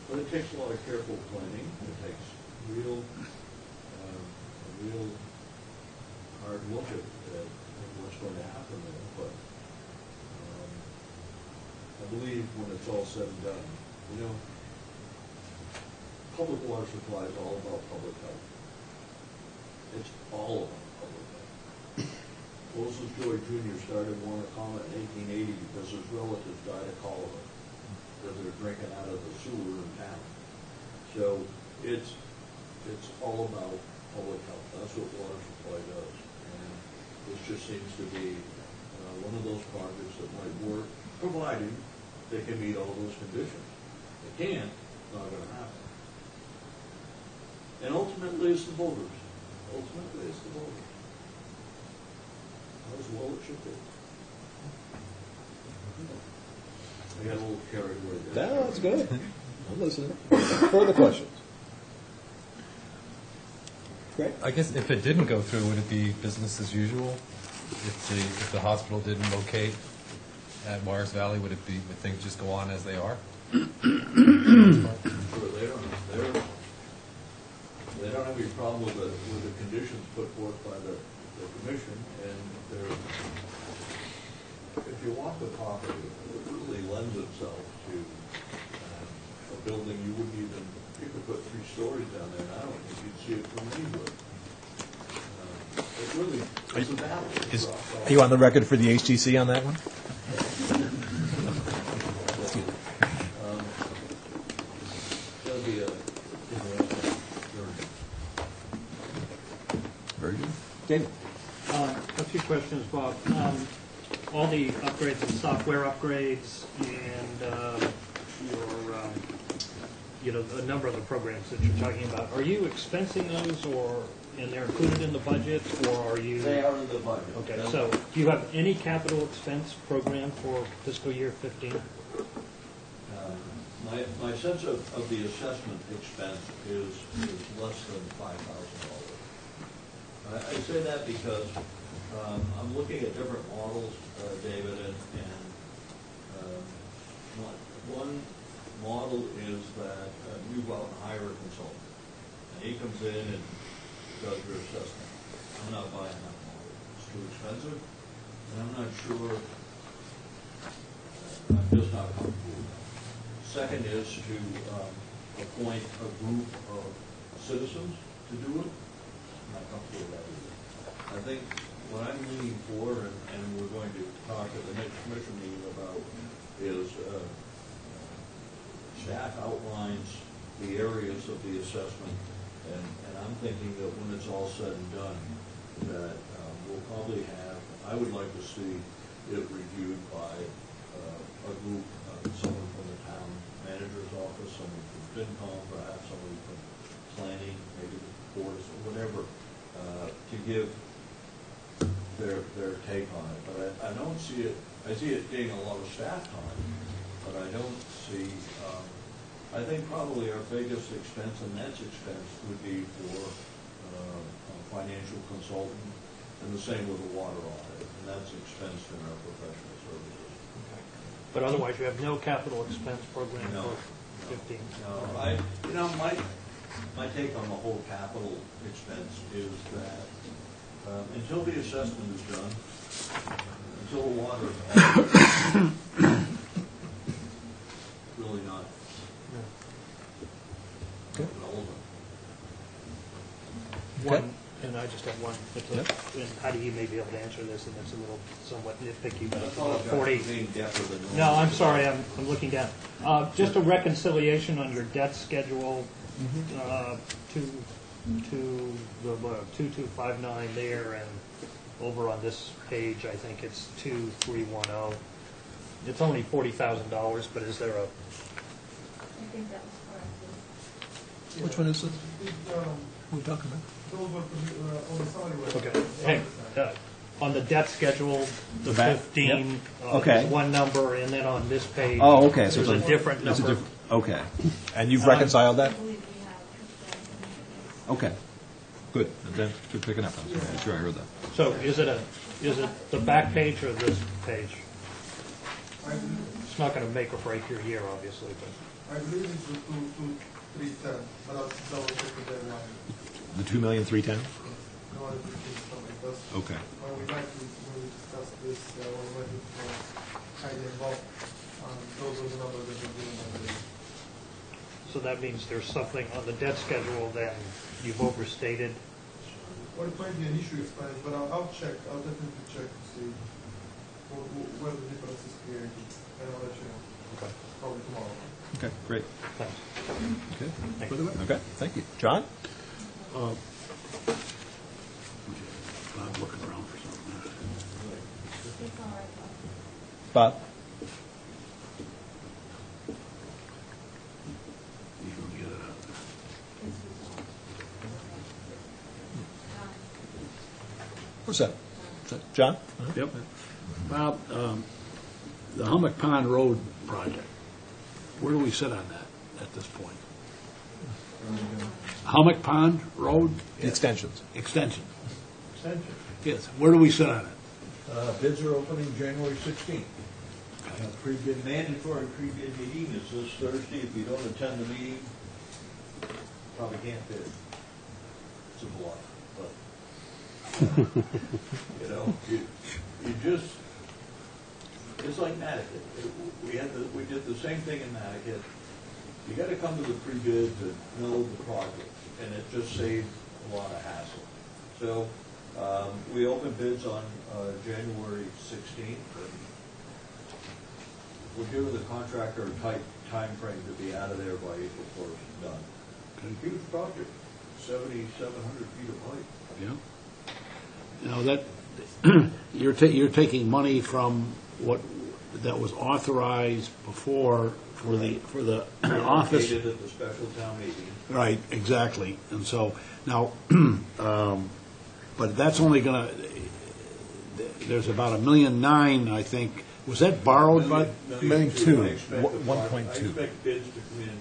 But it takes a lot of careful planning. It takes a real hard look at what's going to happen there. But I believe when it's all said and done, public water supply is all about public health. It's all about public health. Moses Joy Jr. started Nantucket in 1880 because his relatives died of cholera that they're drinking out of the sewer in town. So it's all about public health. That's what water supply does. And this just seems to be one of those projects that might work, provided they can meet all those conditions. They can't, it's not going to happen. And ultimately, it's the voters. Ultimately, it's the voters. As well it should be. I got a little carried away there. No, that's good. I'm listening. Further questions? Great. I guess if it didn't go through, would it be business as usual? If the hospital didn't locate at Wires Valley, would things just go on as they are? Sure, they don't have any problem with the conditions put forth by the commission, and if you walk the property, it really lends itself to a building, you wouldn't even, you could put 3 stories down there, and I don't think you'd see it from anywhere. It really, it's a battle. Are you on the record for the HTC on that one? It'll be a interesting journey. Very good. David? A few questions, Bob. All the upgrades and software upgrades and a number of the programs that you're talking about, are you expensing those and they're included in the budget, or are you? They are in the budget. Okay, so do you have any capital expense program for fiscal year 15? My sense of the assessment expense is less than $5,000. I say that because I'm looking at different models, David, and one model is that you go out and hire a consultant, and he comes in and does your assessment. I'm not buying that model. It's too expensive, and I'm not sure, I'm just not comfortable with that. Second is to appoint a group of citizens to do it. I'm not comfortable with that either. I think what I'm leaning for, and we're going to talk at the next commission meeting about, is staff outlines the areas of the assessment, and I'm thinking that when it's all said and done, that we'll probably have, I would like to see it reviewed by a group, someone from the town manager's office, someone from FinCom, perhaps somebody from planning, maybe the boards, or whatever, to give their take on it. But I don't see it, I see it getting a lot of staff time, but I don't see, I think probably our biggest expense, and that's expense, would be for a financial consultant, and the same with a water audit, and that's expense in our professional services. But otherwise, you have no capital expense program No. for 15? No, my take on the whole capital expense is that until the assessment is done, until the water is really not relevant. One, and I just have one, and Heidi, you may be able to answer this, and it's a little somewhat nitpicky, but it's about 40. Being deafer than normal. No, I'm sorry, I'm looking down. Just a reconciliation on your debt schedule, to the 2259 there, and over on this page, I think it's 2310. It's only $40,000, but is there a, I think that was correct. Which one is it? What are we talking about? okay, hey, on the debt schedule, the back? 15, Yep. Okay. is one number, and then on this page, Oh, okay. So there's a different it's a number. different- Okay. And you've reconciled that? I believe we have. Okay. Good. Then good picking up. I'm sure I heard that. So is it the back page or this page? It's not going to make or break your year, obviously, but. I believe it's the 2,310, but I'll double check with everyone. The 2,310,000? No other something, because Okay. when we discussed this, when we went with Heidi involved, those were the numbers that were given by the. So that means there's something on the debt schedule that you've overstated. Well, it might be an issue expense, but I'll check, I'll definitely check to see where the difference is created, and I'll let you know, Okay. probably tomorrow. Okay, great. Thanks. Okay. Thank you. Okay, thank you. John? Bob's looking around for something. It's all right, Bob. Bob? He's gonna get it out there. It's resolved. What's that? Is that John? Yep. Bob, the Hummock Pond Road project, where do we sit on that at this point? Hummock Pond Road The extensions. extension, Extension. yes, where do we sit on it? Bids are opening January 16th. Pre-bid, mandatory pre-bid meeting is this Thursday. If you don't attend the meeting, probably can't bid. It's a bluff, but, you just, it's like Nantucket. We did the same thing in Nantucket. you gotta come to the pre-bid to know the project, and it just saves a lot of hassle. So, we opened bids on January 16th, and we're giving the contractor a tight time frame to be out of there by April 1st, done. Huge project, 7,700 feet of pipe. Yeah. Now, that, you're taking money from what, that was authorized before for the office. Allocated at the special town meeting. Right, exactly. And so, now, but that's only gonna, there's about $1.9 million, I think. Was that borrowed by? $1.2 million I two, expect the 1.2. project- I expect bids to come in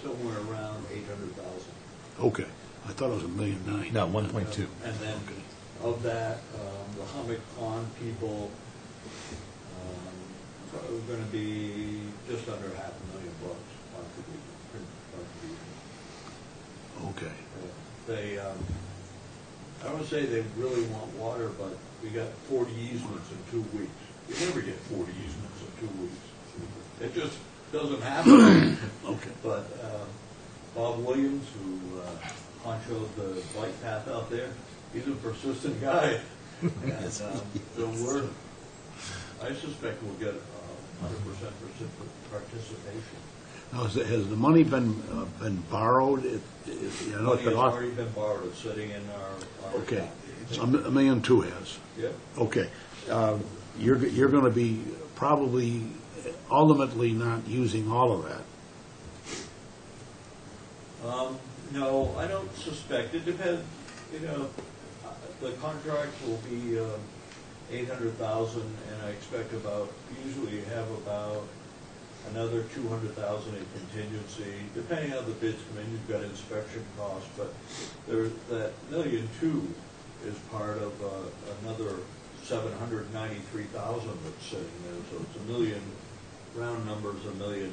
somewhere around 800,000. Okay, I thought it was $1.9 million. No, 1.2. And then of that, the Hummock Pond people, are gonna be just under $500,000 contribution. Okay. They, I don't say they really want water, but we got 40 easements in 2 weeks. You never get 40 easements in 2 weeks. It just doesn't happen. Okay. But Bob Williams, who honchoed the bike path out there, he's a persistent guy. And so I suspect we'll get 100% participation. Now, has the money been borrowed? I know Money it's been has off. already been borrowed, it's sitting in our. Okay, so $1.2 million has. Yep. Okay. You're going to be probably ultimately not using all of that. No, I don't suspect. It depends, the contract will be 800,000, and I expect usually you have about another 200,000 in contingency, depending how the bids come in. You've got inspection costs, but that $1.2 million is part of another 793,000 that's sitting there, so it's $1 million. Round numbers, $1.9 million.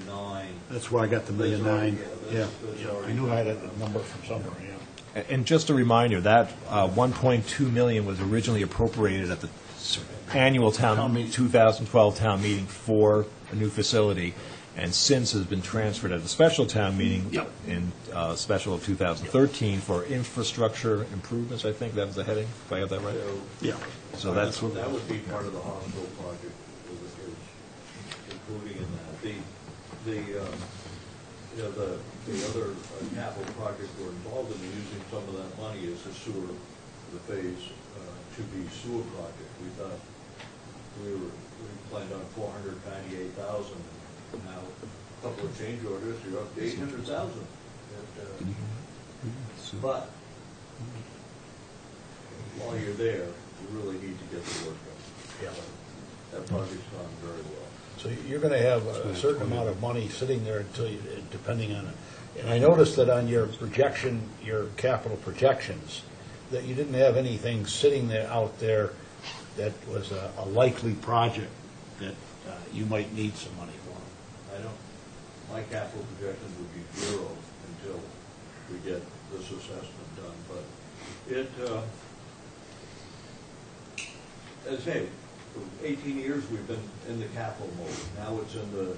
That's where I got the $1.9 million. Yeah, that's I already- knew I had a number from somewhere, yeah. And just a reminder, that 1.2 million was originally appropriated at the annual Town meeting. 2012 town meeting for a new facility, and since has been transferred at the special town meeting Yep. in special of 2013 for infrastructure improvements, I think that was the heading, if I have that right? So Yeah. So that's, that would be part of the hospital project, is including in that. The other capital project we're involved in using some of that money is the sewer, the phase 2B sewer project. We thought we planned on 498,000, and now a couple of change orders, you're up to 800,000. But while you're there, you really need to get the work done. Yeah. That project's gone very well. So you're going to have a certain amount of money sitting there until you, depending on it. And I noticed that on your projection, your capital projections, that you didn't have anything sitting there out there that was a likely project that you might need some money for. My capital projections would be zero until we get this assessment done, but it, as I say, for 18 years, we've been in the capital mode. Now it's in the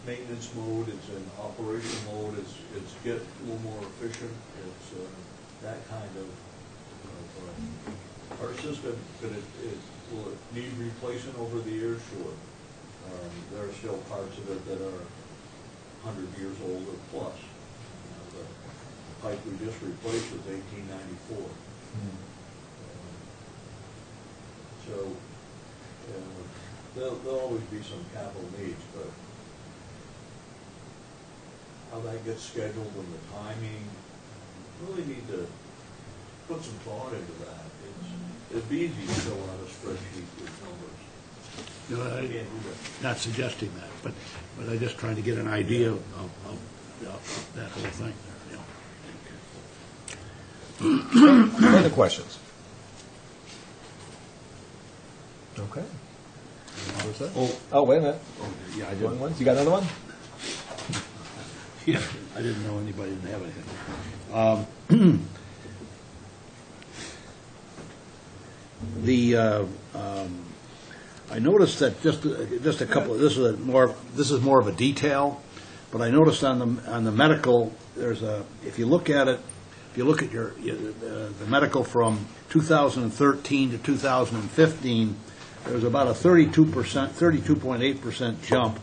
maintenance mode, it's in operation mode, it's get a little more efficient, it's that kind of our system, will it need replacing over the years? Sure. There are still parts of it that are 100 years old or plus. The pipe we just replaced was 1894. So there'll always be some capital needs, but how that gets scheduled and the timing, really need to put some thought into that. It'd be easy to fill out a spreadsheet with numbers. You know, Can't do that. not suggesting that, but I'm just trying to get an idea of that whole thing there, yeah. further questions? Okay. What's that? Oh, wait a minute. Yeah, I One, didn't, one? You got another one? yeah, I didn't know anybody didn't have anything. I noticed that just a couple, this is more of a detail, but I noticed on the medical, there's if you look at it, if you look at the medical from 2013 to 2015, there's about a 32.8% jump,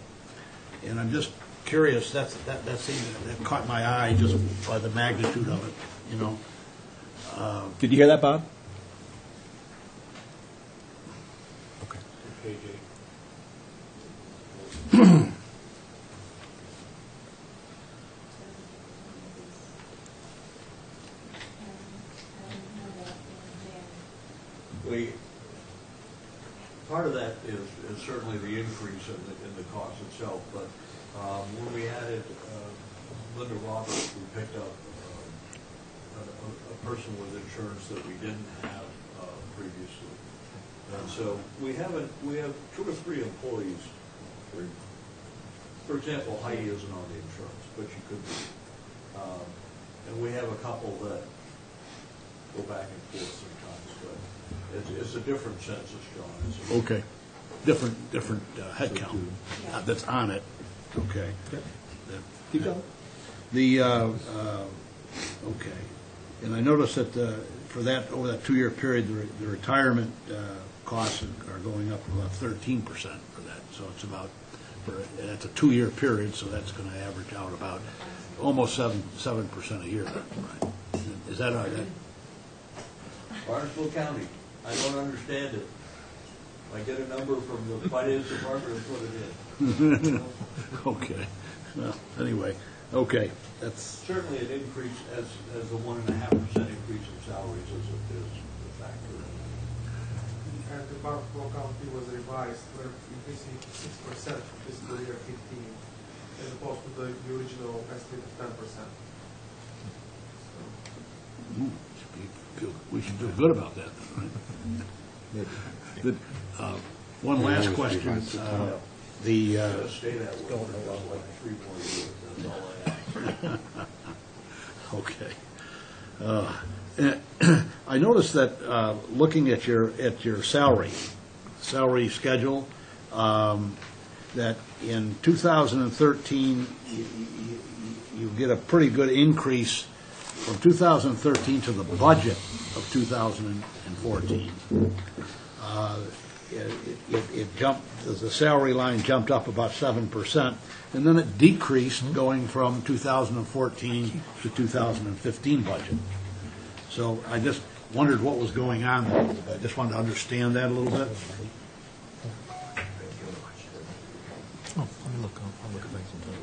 and I'm just curious, that caught my eye just by the magnitude of it, you know. Did you hear that, Bob? Page 8. Part of that is certainly the increase in the cost itself, but when we added Linda Roberts, we picked up a person with insurance that we didn't have previously. And so we have 2 or 3 employees. For example, Heidi isn't on the insurance, but she could be. And we have a couple that go back and forth sometimes, but it's a different census, John. Okay, different head count that's on it, okay. Keep going. Okay, and I noticed that for that, over that 2-year period, the retirement costs are going up about 13% for that, so it's about, that's a 2-year period, so that's going to average out about almost 7% a year, right? Is that all right? Barnesville County, I don't understand it. I get a number from the finance department and put it in. Okay, well, anyway, okay, that's, Certainly an increase as the 1.5% increase in salaries is a factor. And the Barnstable County was revised, we're increasing 6% for fiscal year 15, as opposed to the original estimate of 10%. we should feel good about that, right? Good. One last question. The Stay that way for like 3 more years, that's all I ask. okay. I noticed that looking at your salary schedule, that in 2013 you get a pretty good increase from 2013 to the budget of 2014. It jumped, the salary line jumped up about 7%, and then it decreased going from 2014 to 2015 budget. So I just wondered what was going on there. I just wanted to understand that a little bit. Oh, let me look. I'll look at things sometime.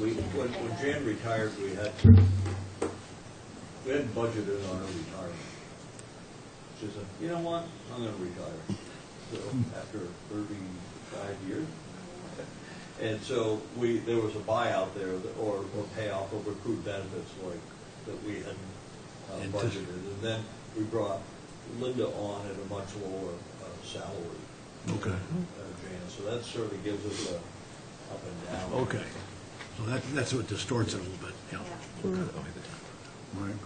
When Jan retired, we hadn't budgeted on her retirement. She said, you know what, I'm going to retire. So after 35 years. And so there was a buyout there, or payoff of accrued benefits like that we hadn't budgeted. And then we brought Linda on at a much lower salary. Okay. Jan, so that sort of gives us a up and down. Okay. So that's what distorts it a little bit. Yeah. Right.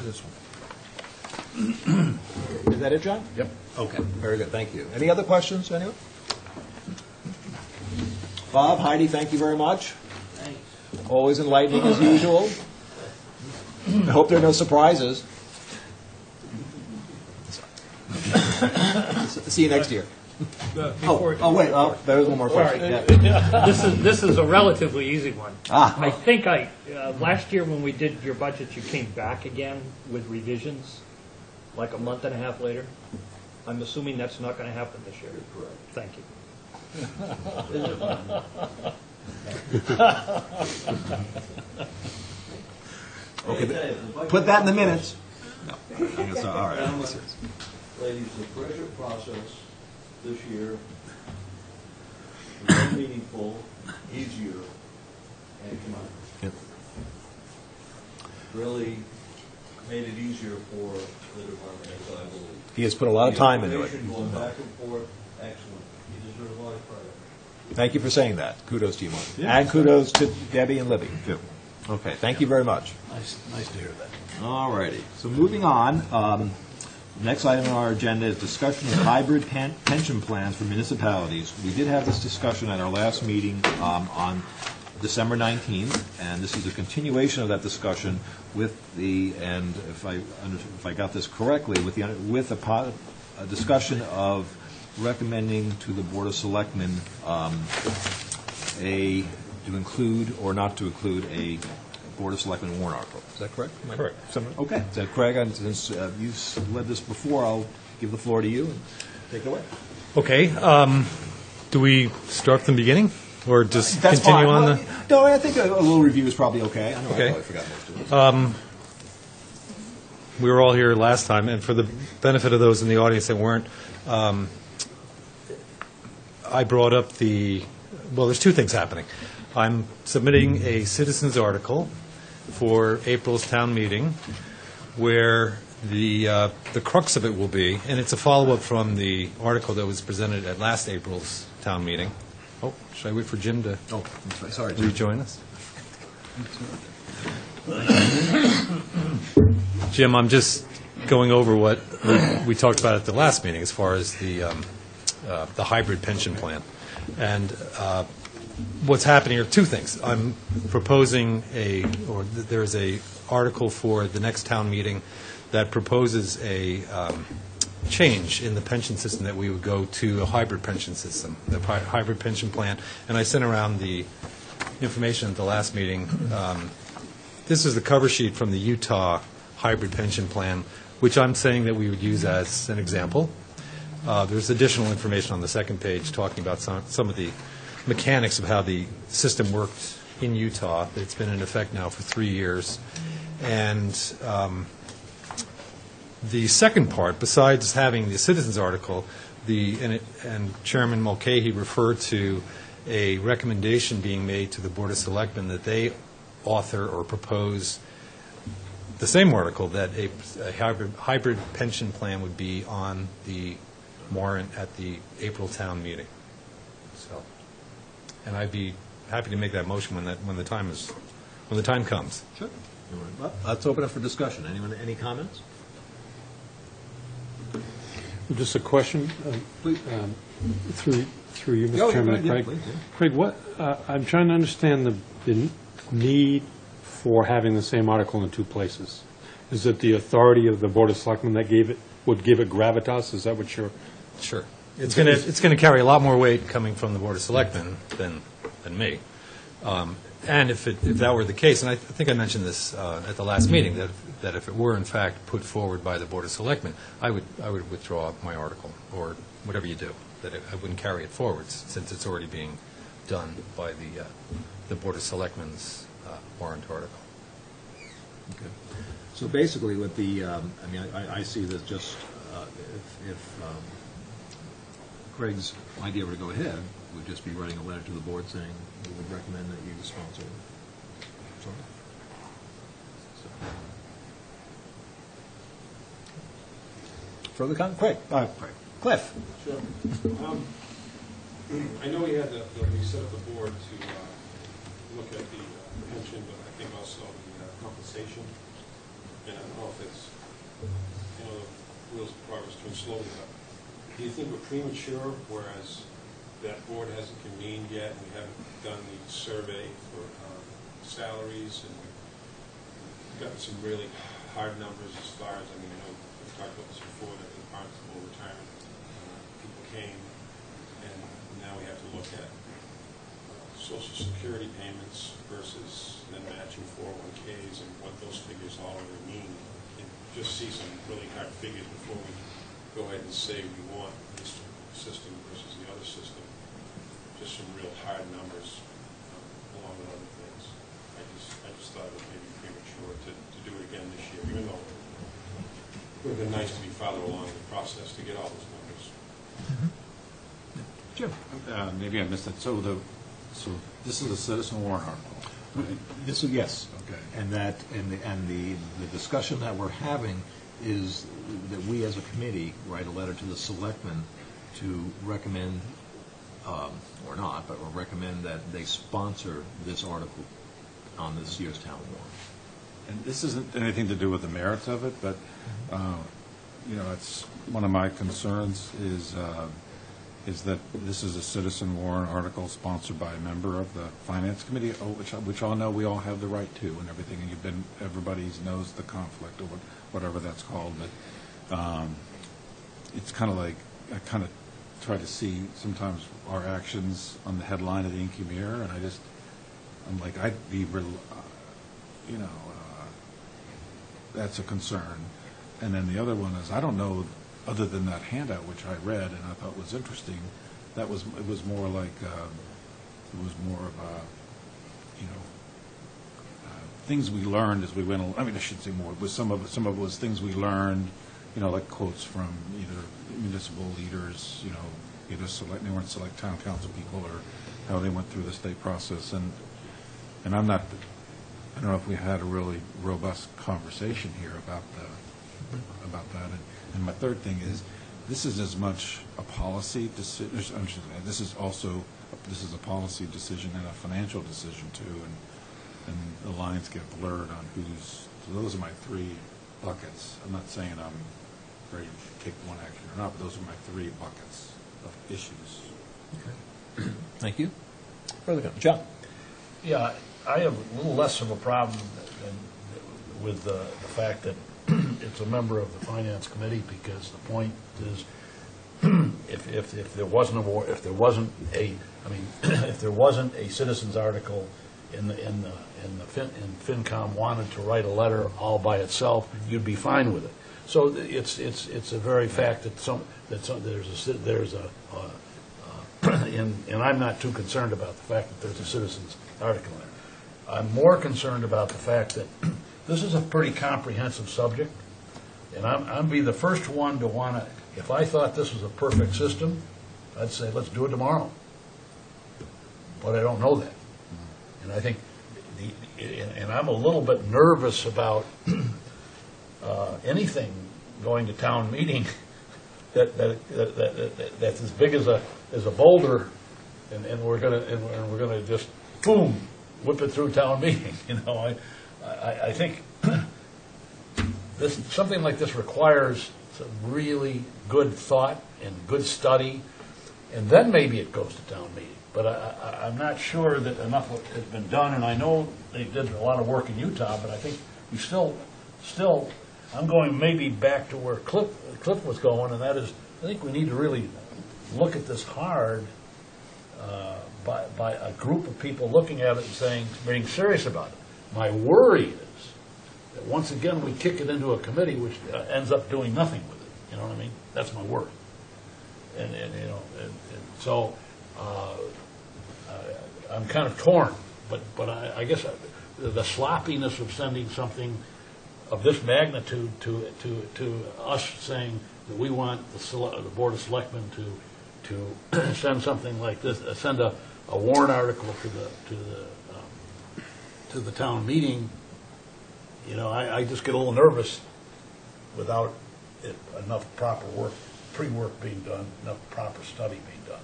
This one. Is that it, John? Yep. Okay, very good, thank you. Any other questions, anyone? Bob, Heidi, thank you very much. Thanks. Always enlightening as usual. I hope there are no surprises. See you next year. Oh, wait, there's one more question. Sorry. Yeah. This is a relatively easy one. I Ah. think last year when we did your budget, you came back again with revisions, like a month and a half later. I'm assuming that's not going to happen this year. Correct. Thank you. Okay, put that in the minutes. All right. Ladies, the budget process this year is more meaningful, easier, and really made it easier for the department, as I believe. He has put a lot of time into it. Information going back and forth, excellent. You deserve a lot of credit. Thank you for saying that. Kudos to you, Mark. And kudos to Debbie and Libby, too. Okay, thank you very much. Nice to hear that. All righty. So moving on, Next item on our agenda is discussion of hybrid pension plans for municipalities. We did have this discussion at our last meeting on December 19th, and this is a continuation of that discussion with the, and if I got this correctly, with a discussion of recommending to the Board of Selectmen to include or not to include a Board of Selectmen warrant article. Is that correct? Correct. Okay. So Craig, since you've led this before, I'll give the floor to you and take it away. Okay. Do we start from the beginning, or just That's continue fine. on Well, no, I think a little review is probably okay. I know Okay. I probably forgot most of it. We were all here last time, and for the benefit of those in the audience that weren't, I brought up well, there's two things happening. I'm submitting a citizens article for April's town meeting, where the crux of it will be, and it's a follow-up from the article that was presented at last April's town meeting. Oh, should I wait for Jim to Sorry, Jim. rejoin us? Jim, I'm just going over what we talked about at the last meeting as far as the hybrid pension plan. And what's happening are two things. I'm proposing there is a article for the next town meeting that proposes a change in the pension system, that we would go to a hybrid pension system, the hybrid pension plan. And I sent around the information at the last meeting. This is the cover sheet from the Utah hybrid pension plan, which I'm saying that we would use as an example. There's additional information on the second page talking about some of the mechanics of how the system worked in Utah. It's been in effect now for 3 years. And the second part, besides having the citizens article, and Chairman Mulcahy referred to a recommendation being made to the Board of Selectmen that they author or propose the same article, that a hybrid pension plan would be on the warrant at the April town meeting. So, and I'd be happy to make that motion when the time comes. Sure. Well, let's open it for discussion. Anyone, any comments? Just a question, Please. through you, Oh, Mr. Chairman. yeah, Craig. please, yeah. Craig, I'm trying to understand the need for having the same article in two places. Is it the authority of the Board of Selectmen that would give it gravitas? Is that what you're? Sure. It's going to carry a lot more weight coming from the Board of Selectmen than me. And if that were the case, and I think I mentioned this at the last meeting, that if it were in fact put forward by the Board of Selectmen, I would withdraw my article, or whatever you do, that I wouldn't carry it forward, since it's already being done by the Board of Selectmen's warrant article. Okay. So basically, with the, I see that just if Craig's idea were to go ahead, would just be writing a letter to the board saying we would recommend that you sponsor it. Sorry. Further comment? Craig. Cliff. Sure. I know we had we set up the board to look at the pension, but I think also the compensation. And I don't know if it's, the wheels of progress turn slowly, but do you think we're premature, whereas that board hasn't convened yet, and we haven't done the survey for salaries, and we've gotten some really hard numbers as far as, I know we've talked about this before, that the Barnstable retirement people came, and now we have to look at Social Security payments versus then matching 401ks and what those figures all really mean, and just see some really hard figures before we go ahead and say we want this system versus the other system. Just some real hard numbers along with other things. I just thought it was maybe premature to do it again this year, even though it would have been nice to be farther along in the process to get all those numbers. Jim. Maybe I missed it. So this is a citizen warrant article, right? This is, yes. Okay. And the discussion that we're having is that we as a committee write a letter to the selectmen to recommend, or not, but we'll recommend that they sponsor this article on this year's town warrant. And this isn't anything to do with the merits of it, but it's, one of my concerns is that this is a citizen warrant article sponsored by a member of the Finance Committee, which all know we all have the right to and everything, and everybody knows the conflict, or whatever that's called, but it's kind of like, I kind of try to see sometimes our actions on the headline of the Inky Mirror, and I'm like, I'd be, that's a concern. And then the other one is, I don't know, other than that handout, which I read and I thought was interesting, it was more like, it was more of things we learned as we went along. I mean, I shouldn't say more, but some of it was things we learned, like quotes from either municipal leaders, either they weren't select town council people, or how they went through the state process. And I don't know if we had a really robust conversation here about that. And my third thing is, this is as much a policy decision. This is a policy decision and a financial decision too, and the lines get blurred on who's. So those are my three buckets. I'm not saying I'm ready to take one action or not, but those are my three buckets of issues. Okay. Thank you. Further comment, John? Yeah, I have a little less of a problem with the fact that it's a member of the Finance Committee, because the point is, if there wasn't a citizens article in FinCom wanted to write a letter all by itself, you'd be fine with it. So it's a very fact that there's a and I'm not too concerned about the fact that there's a citizens article in there. I'm more concerned about the fact that this is a pretty comprehensive subject, and I'd be the first one to want to, if I thought this was a perfect system, I'd say, let's do it tomorrow. But I don't know that. And I think, and I'm a little bit nervous about anything going to town meeting that's as big as a boulder, and we're gonna just boom, whip it through town meeting. I think something like this requires some really good thought and good study, and then maybe it goes to town meeting. But I'm not sure that enough has been done, and I know they did a lot of work in Utah, but I think we still, I'm going maybe back to where Cliff was going, and that is, I think we need to really look at this hard by a group of people looking at it and saying, being serious about it. My worry is that once again we kick it into a committee which ends up doing nothing with it. You know what I mean? That's my worry. And so I'm kind of torn. But I guess the sloppiness of sending something of this magnitude to us, saying that we want the Board of Selectmen to send something like this, send a warrant article to the town meeting, I just get a little nervous without enough proper work, pre-work being done, enough proper study being done.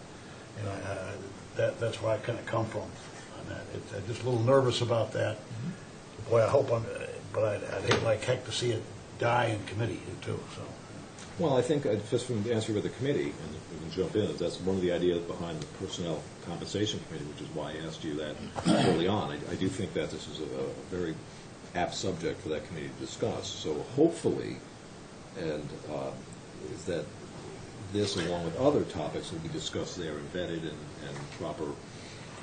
That's where I kind of come from on that. I'm just a little nervous about that. Boy, I hope but I'd hate like heck to see it die in committee too. So. Well, I think just from the answer with the committee, and we can jump in, that's one of the ideas behind the Personnel Compensation Committee, which is why I asked you that early on. I do think that this is a very apt subject for that committee to discuss. So hopefully, and is that this, along with other topics, will be discussed there, embedded, and proper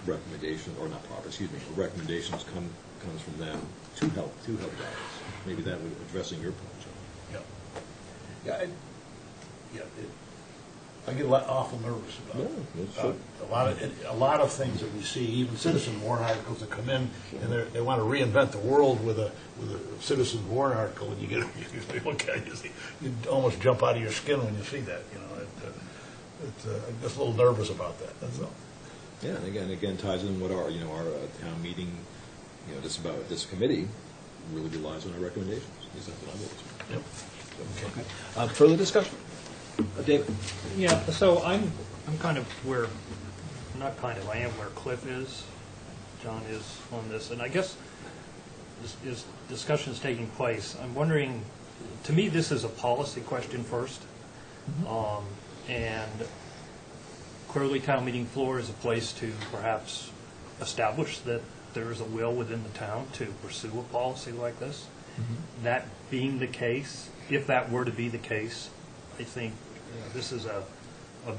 recommendation, or not proper, recommendations comes from them to help guys. Maybe that would addressing your point, John. Yeah. I get awful nervous about a lot of things that we see, even citizen warrant articles that come in, and they want to reinvent the world with a citizen warrant article, and you look at it, you almost jump out of your skin when you see that. I'm just a little nervous about that. That's all. Yeah, and again ties in what our town meeting, this committee really relies on our recommendations. At least that's what I believe. Yep. Okay. Further discussion, David. Yeah. So I'm kind of where, I am where Cliff is, John is on this, and I guess this discussion is taking place. I'm wondering, to me, this is a policy question first. And clearly, town meeting floor is a place to perhaps establish that there is a will within the town to pursue a policy like this. That being the case, if that were to be the case, I think this is a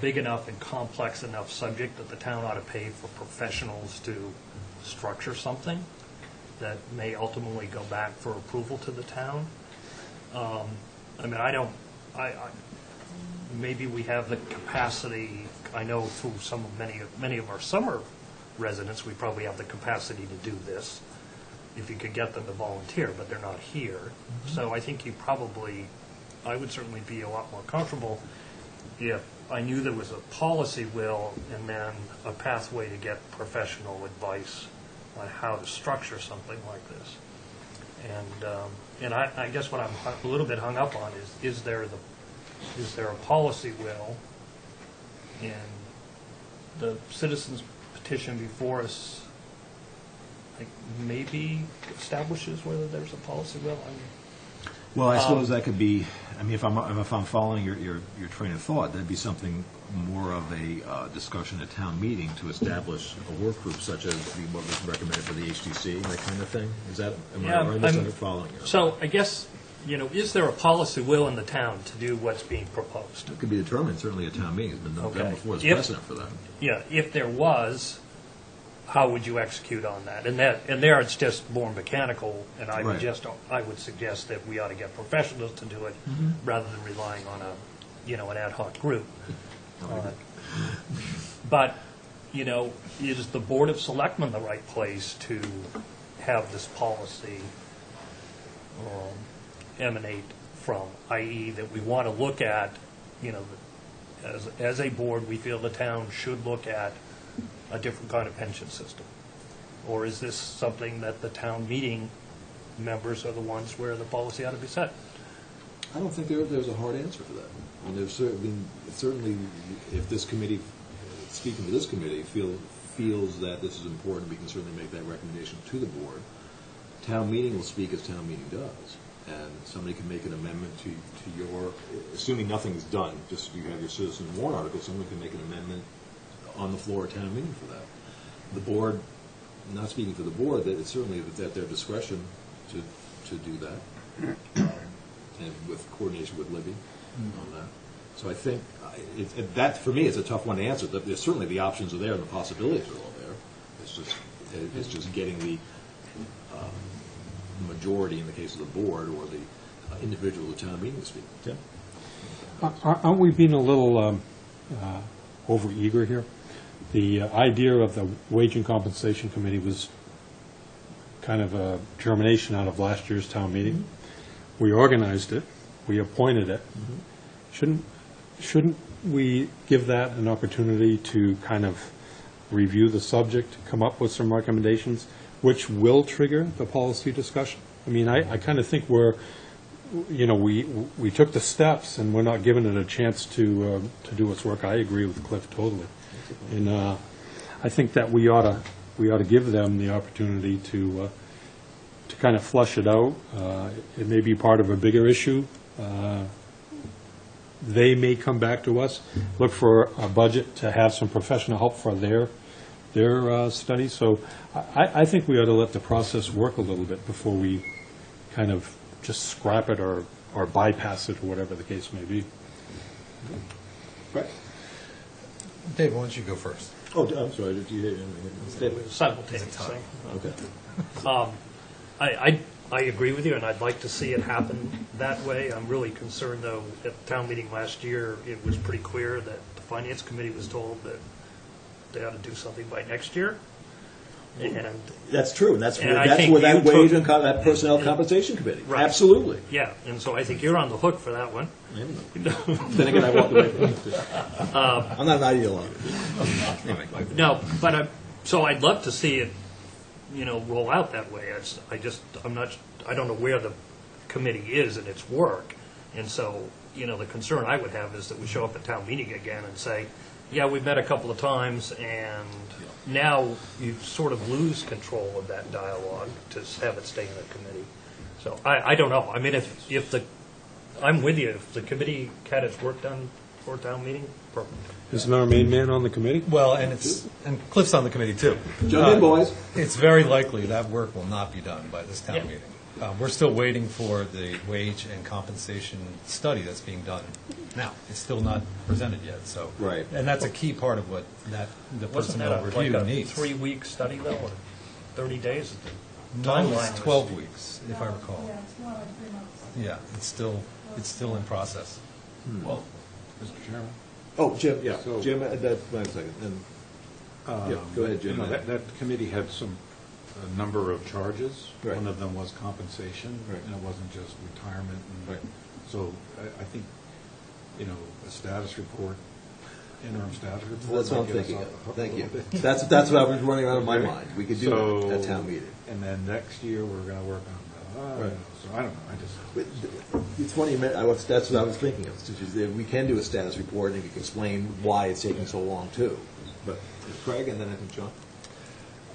big enough and complex enough subject that the town ought to pay for professionals to structure something that may ultimately go back for approval to the town. I mean, maybe we have the capacity, I know through many of our summer residents, we probably have the capacity to do this, if you could get them to volunteer, but they're not here. So I think I would certainly be a lot more comfortable if I knew there was a policy will and then a pathway to get professional advice on how to structure something like this. And I guess what I'm a little bit hung up on is there a policy will? And the citizens petition before us, like, maybe establishes whether there's a policy will. Well, I suppose that could be, I mean, if I'm following your train of thought, that'd be something more of a discussion at town meeting to establish a work group such as what was recommended for the HTC, that kind of thing? Is that, am I following you? So I guess, is there a policy will in the town to do what's being proposed? It could be determined, certainly at town meeting, it's been done before, there's precedent for that. Yeah, if there was, how would you execute on that? And there it's just more mechanical, and I would suggest that we ought to get professionals to do it rather than relying on an ad hoc group. But, is the Board of Selectmen the right place to have this policy emanate from, i.e. that we want to look at, as a board, we feel the town should look at a different kind of pension system? Or is this something that the town meeting members are the ones where the policy ought to be set? I don't think there's a hard answer for that. I mean, there's certainly, if this committee, speaking to this committee, feels that this is important, we can certainly make that recommendation to the board. Town meeting will speak as town meeting does, and somebody can make an amendment to your, assuming nothing's done, just you have your citizen warrant article, someone can make an amendment on the floor at town meeting for that. The board, not speaking for the board, that it's certainly at their discretion to do that, and with coordination with Libby on that. So I think that, for me, it's a tough one to answer. There's certainly the options are there and the possibilities are all there. It's just getting the majority in the case of the board or the individual at town meeting to speak. Yeah. Aren't we being a little over-eager here? The idea of the Wage and Compensation Committee was kind of a germination out of last year's town meeting. We organized it. We appointed it. Shouldn't we give that an opportunity to kind of review the subject, come up with some recommendations, which will trigger the policy discussion? I mean, I kind of think we took the steps and we're not giving it a chance to do its work. I agree with Cliff totally. And I think that we ought to give them the opportunity to kind of flush it out. It may be part of a bigger issue. They may come back to us, look for a budget to have some professional help for their study. So I think we ought to let the process work a little bit before we kind of just scrap it or bypass it or whatever the case may be. Right. Dave, why don't you go first? Oh, I'm sorry, did you Simultaneously. Okay. I agree with you, and I'd like to see it happen that way. I'm really concerned, though, at the town meeting last year, it was pretty clear that the Finance Committee was told that they ought to do something by next year. And that's true, and that's where think that wage and that personnel compensation committee. Right. Absolutely. Yeah, and so I think you're on the hook for that one. Then again, I walked away from it. I'm not an ideologue. Anyway. No, but so I'd love to see it, roll out that way. I don't know where the committee is in its work, and so the concern I would have is that we show up at town meeting again and say, yeah, we've met a couple of times, and now you sort of lose control of that dialogue to have it stay in the committee. So I don't know. I mean, if the I'm with you. If the committee had its work done for town meeting, perfect. Isn't our main man on the committee? Well, and Cliff's on the committee, too. Jump in, boys. It's very likely that work will not be done by this town Yeah. meeting. We're still waiting for the wage and compensation study that's being done now. It's still not presented yet, so. Right. And that's a key part of what the Wasn't that personnel review like a needs. 3-week study, though, or 30 days? No, Timeline it's was- 12 weeks, if I recall. Yeah, it's more like 3 months. Yeah, it's still in process. Well, Mr. Chairman? Oh, Jim, yeah, So- Jim, wait a second, and, yeah, go ahead, Jim. You know, that committee had a number of charges. Right. One of them was compensation, Right. and it wasn't just retirement. And Right. So I think, a status report, interim status report. That's what I'm might get us thinking up of, a thank you. little bit. That's what I was running around in my mind. We could do So- that at town meeting. And then next year, we're going to work on, Right. so I don't know, I just. But it's funny, that's what I was thinking of, which is that we can do a status report and you can explain why it's taking so long too. But Craig, and then I think John.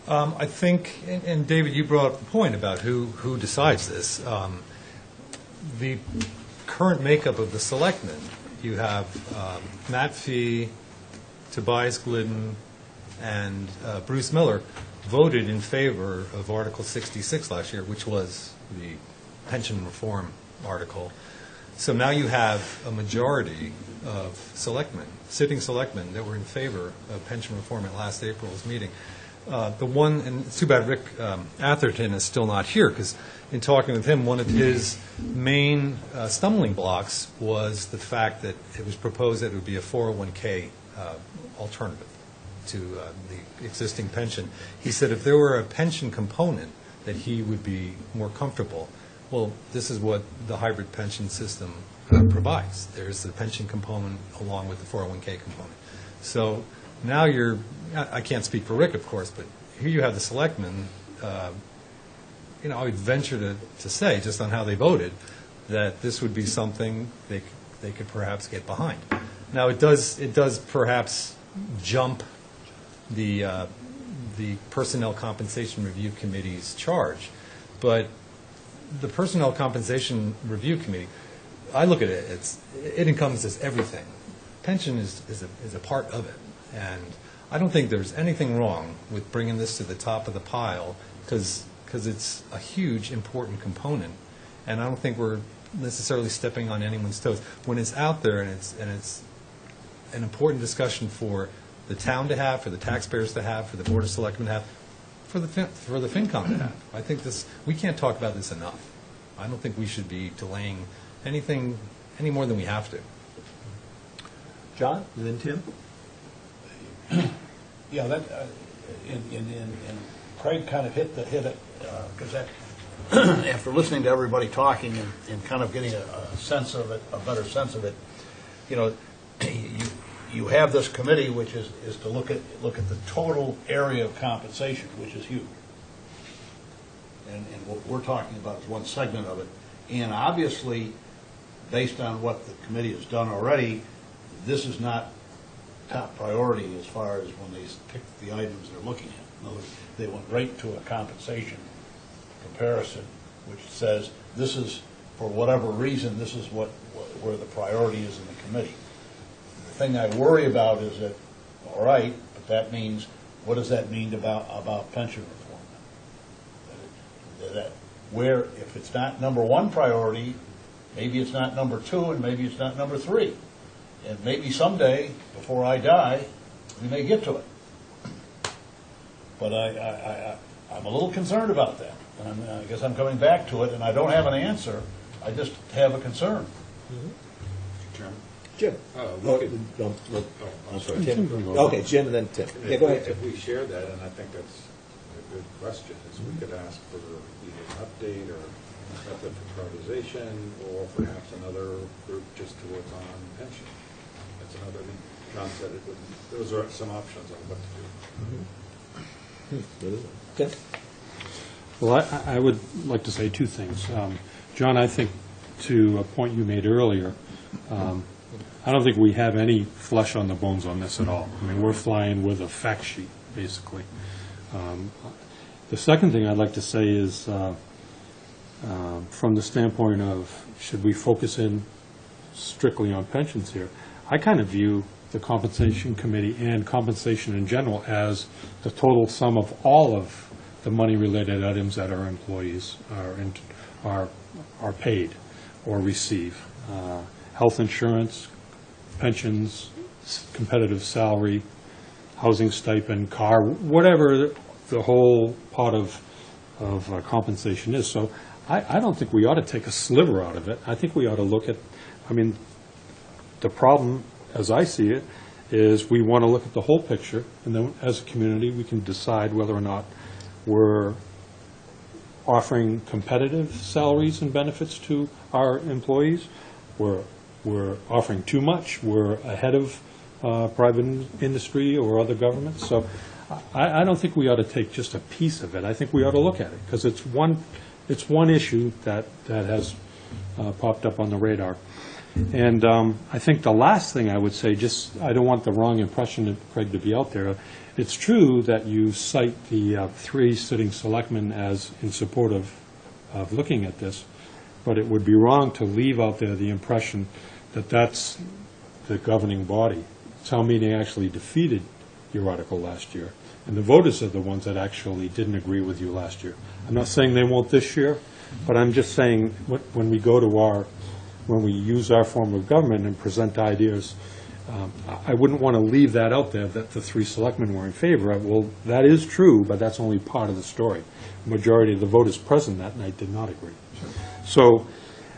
I think, and David, you brought up the point about who decides this. The current makeup of the selectmen, you have Matt Fee, Tobias Glidden, and Bruce Miller voted in favor of Article 66 last year, which was the pension reform article. So now you have a majority of selectmen, sitting selectmen, that were in favor of pension reform at last April's meeting. The one, and it's too bad Rick Atherton is still not here, because in talking with him, one of his main stumbling blocks was the fact that it was proposed that it would be a 401K alternative to the existing pension. He said if there were a pension component that he would be more comfortable. Well, this is what the hybrid pension system provides. There's the pension component along with the 401K component. So now I can't speak for Rick, of course, but here you have the selectmen, I would venture to say, just on how they voted, that this would be something they could perhaps get behind. Now, it does perhaps jump the Personnel Compensation Review Committee's charge, but the Personnel Compensation Review Committee, I look at it, it encompasses everything. Pension is a part of it, and I don't think there's anything wrong with bringing this to the top of the pile, because it's a huge, important component, and I don't think we're necessarily stepping on anyone's toes. When it's out there and it's an important discussion for the town to have, for the taxpayers to have, for the Board of Selectmen to have, for the FinCom to have. I think we can't talk about this enough. I don't think we should be delaying anything any more than we have to. John, and then Tim? Yeah, that, and Craig kind of hit it, because that, after listening to everybody talking and kind of getting a sense of it, a better sense of it, you have this committee which is to look at the total area of compensation, which is huge. And what we're talking about is one segment of it. And obviously, based on what the committee has done already, this is not top priority as far as when they pick the items they're looking at. In other words, they went right to a compensation comparison, which says this is, for whatever reason, this is where the priority is in the committee. The thing I worry about is that, all right, but that means, what does that mean about pension reform? Where, if it's not number one priority, maybe it's not number two, and maybe it's not number three. And maybe someday, before I die, we may get to it. But I'm a little concerned about that. And I guess I'm coming back to it, and I don't have an answer. I just have a concern. Mr. Chairman? Jim. Look at- I'm sorry, Tim. Okay, Jim, and then Tim. Yeah, go ahead, Tim. If we share that, and I think that's a good question, is we could ask for either an update or method for prioritization, or perhaps another group just to work on pension. That's another, John said it would, those are some options on what to do. Tim? Well, I would like to say two things. John, I think to a point you made earlier, I don't think we have any flesh on the bones on this at all. I mean, we're flying with a fact sheet, basically. The second thing I'd like to say is from the standpoint of, should we focus in strictly on pensions here? I kind of view the compensation committee and compensation in general as the total sum of all of the money-related items that our employees are paid or receive. Health insurance, pensions, competitive salary, housing stipend, car, whatever the whole part of compensation is. So I don't think we ought to take a sliver out of it. I think we ought to look at, I mean, the problem, as I see it, is we want to look at the whole picture, and then as a community, we can decide whether or not we're offering competitive salaries and benefits to our employees. We're offering too much. We're ahead of private industry or other governments. So I don't think we ought to take just a piece of it. I think we ought to look at it, because it's one issue that has popped up on the radar. And I think the last thing I would say, just I don't want the wrong impression, Craig, to be out there. It's true that you cite the 3 sitting selectmen as in support of looking at this, but it would be wrong to leave out there the impression that that's the governing body. Town meeting actually defeated your article last year, and the voters are the ones that actually didn't agree with you last year. I'm not saying they won't this year, but I'm just saying when we go to when we use our form of government and present ideas, I wouldn't want to leave that out there, that the 3 selectmen were in favor of. Well, that is true, but that's only part of the story. The majority of the voters present that night did not agree. So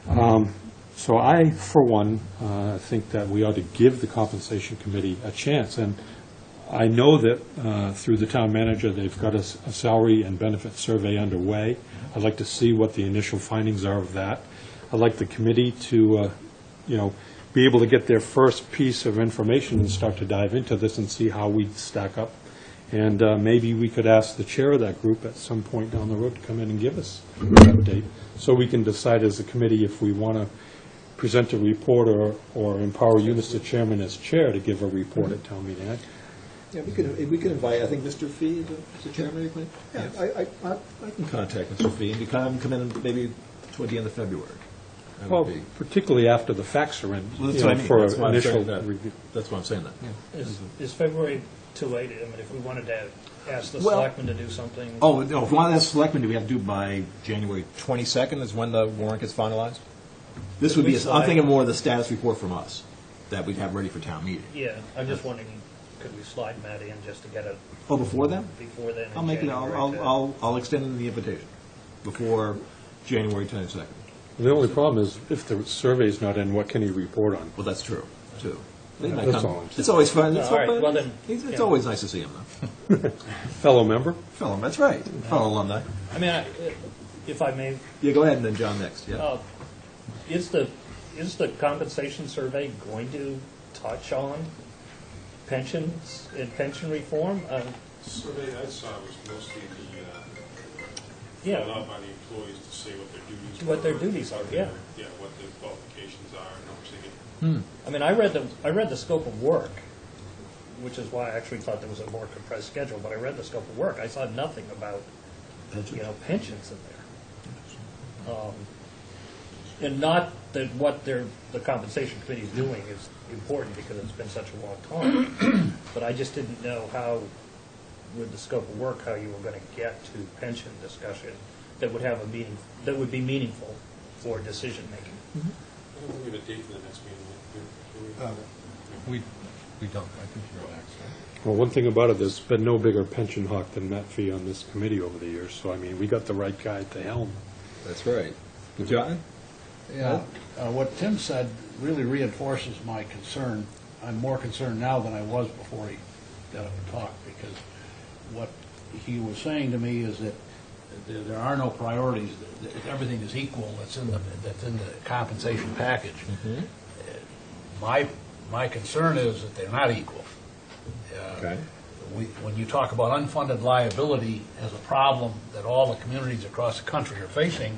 I, for one, think that we ought to give the Compensation Committee a chance. And I know that through the town manager, they've got a salary and benefit survey underway. I'd like to see what the initial findings are of that. I'd like the committee to, be able to get their first piece of information and start to dive into this and see how we stack up. And maybe we could ask the chair of that group at some point down the road to come in and give us an update, so we can decide as a committee if we want to present a report or empower you, Mr. Chairman, as chair, to give a report at town meeting. Yeah, we could invite, I think, Mr. Fee, Mr. Chairman, I can contact Mr. Fee and come in maybe toward the end of February. Well, particularly after the facts are in, That's what I mean. for That's why I'm initial saying that. review. That's why I'm saying that. Is February too late? I mean, if we wanted to ask the Well- selectmen to do something. Oh, no, if we want to ask selectmen, do we have to do by January 22nd is when the warrant gets finalized? This would be, I'm thinking more of the status report from us that we'd have ready for town meeting. Yeah, I'm just wondering, could we slide Matt in just to get it Oh, before then? before then? in I'll make it, January to- I'll extend them the invitation before January 22nd. The only problem is, if the survey's not in, what can he report on? Well, that's true, too. They Yeah, might that's come. all I'm saying. It's always fun. All right, well then, It's yeah. always nice to see him, though. Fellow member? Fellow, that's right. Fellow alumni. I mean, if I may, Yeah, go ahead, and then John next, yeah. is the compensation survey going to touch on pensions and pension reform? The survey I saw was mostly Yeah. filled out by the employees to say what their duties were. What their duties are, yeah. Yeah, what the qualifications are, and how much they get. I mean, I read the scope of work, which is why I actually thought there was a more compressed schedule, but I read the scope of work. I saw nothing about, pensions in there. And not that what the compensation committee is doing is important because it's been such a long time, but I just didn't know how, with the scope of work, how you were going to get to pension discussion that would have that would be meaningful for decision-making. I don't think we have a date for the next meeting. We don't. I think you're next. Well, one thing about it, there's been no bigger pension hawk than Matt Fee on this committee over the years, so, I mean, we got the right guy at the helm. That's right. John? Yeah, what Tim said really reinforces my concern. I'm more concerned now than I was before he got up and talked, because what he was saying to me is that there are no priorities, that everything is equal that's in the compensation package. My concern is that they're not equal. Okay. When you talk about unfunded liability as a problem that all the communities across the country are facing,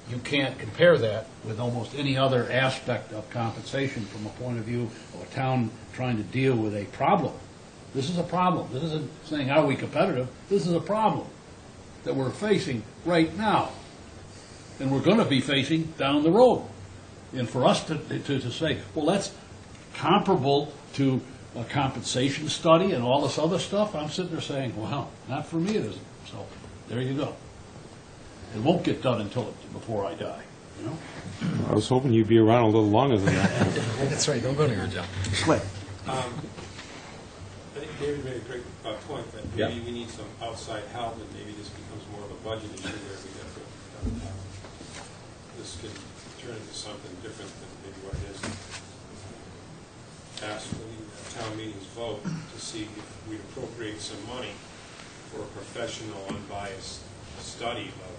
you can't compare that with almost any other aspect of compensation from a point of view of a town trying to deal with a problem. This is a problem. This isn't saying, are we competitive? This is a problem that we're facing right now. and we're going to be facing down the road. And for us to say, well, that's comparable to a compensation study and all this other stuff, I'm sitting there saying, well, not for me it isn't. So there you go. It won't get done before I die, you know? I was hoping you'd be around a little longer than that. That's right, don't go near Joe. Clint? I think David made a great point that maybe we need some outside help, and maybe this becomes more of a budget issue where we have to, this can turn into something different than maybe what it is. Ask for the town meeting's vote to see if we appropriate some money for a professional, unbiased study of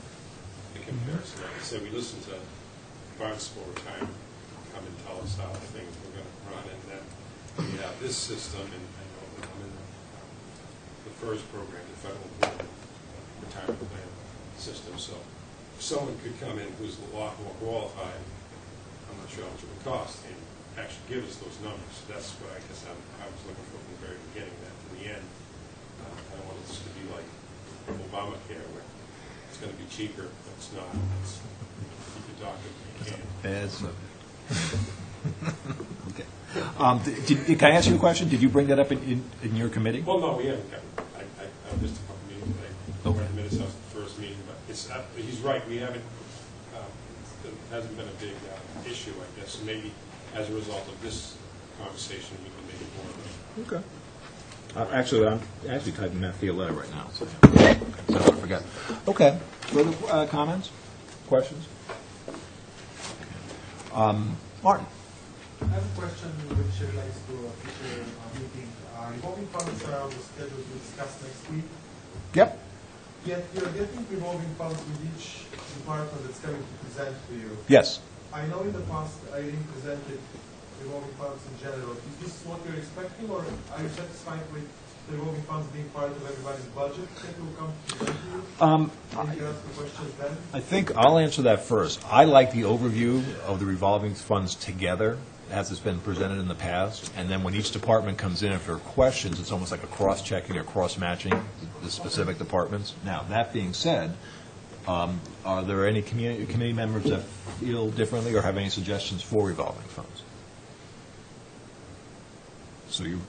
the comparison. Like I said, we listen to Barnstable Retirement come and tell us how things we're going to run, and then we have this system, and I know that I'm in the FERS program, the Federal Retirement Plan system, so if someone could come in who's a lot more qualified, I'm not sure how much it would cost, and actually give us those numbers. That's what I guess I was looking for from the very beginning, that in the end, I don't want this to be like Obamacare, where it's going to be cheaper, but it's not. It's, you can talk to you can't. Bad slogan. Okay. Can I ask you a question? Did you bring that up in your committee? Well, no, we haven't gotten, I missed a couple meetings today. Okay. The minutes of the first meeting, but it's, he's right, we haven't, it hasn't been a big issue, I guess. So maybe as a result of this conversation, we can make it more of a... Okay. Actually, I'm typing Matthew a letter right now, so I forget. Okay. Further comments? Questions? Martin? I have a question which relates to a future meeting. Revolving funds are scheduled to discuss next week. Yep. Yet you're getting revolving funds with each department that's coming to present to you. Yes. I know in the past Irene presented revolving funds in general. Is this what you're expecting, or are you satisfied with the revolving funds being part of everybody's budget that will come to present to you? Can you ask the questions then? I think I'll answer that first. I like the overview of the revolving funds together, as it's been presented in the past, and then when each department comes in, if there are questions, it's almost like a cross-checking or cross-matching the specific departments. Now, that being said, are there any committee members that feel differently or have any suggestions for revolving funds? So you,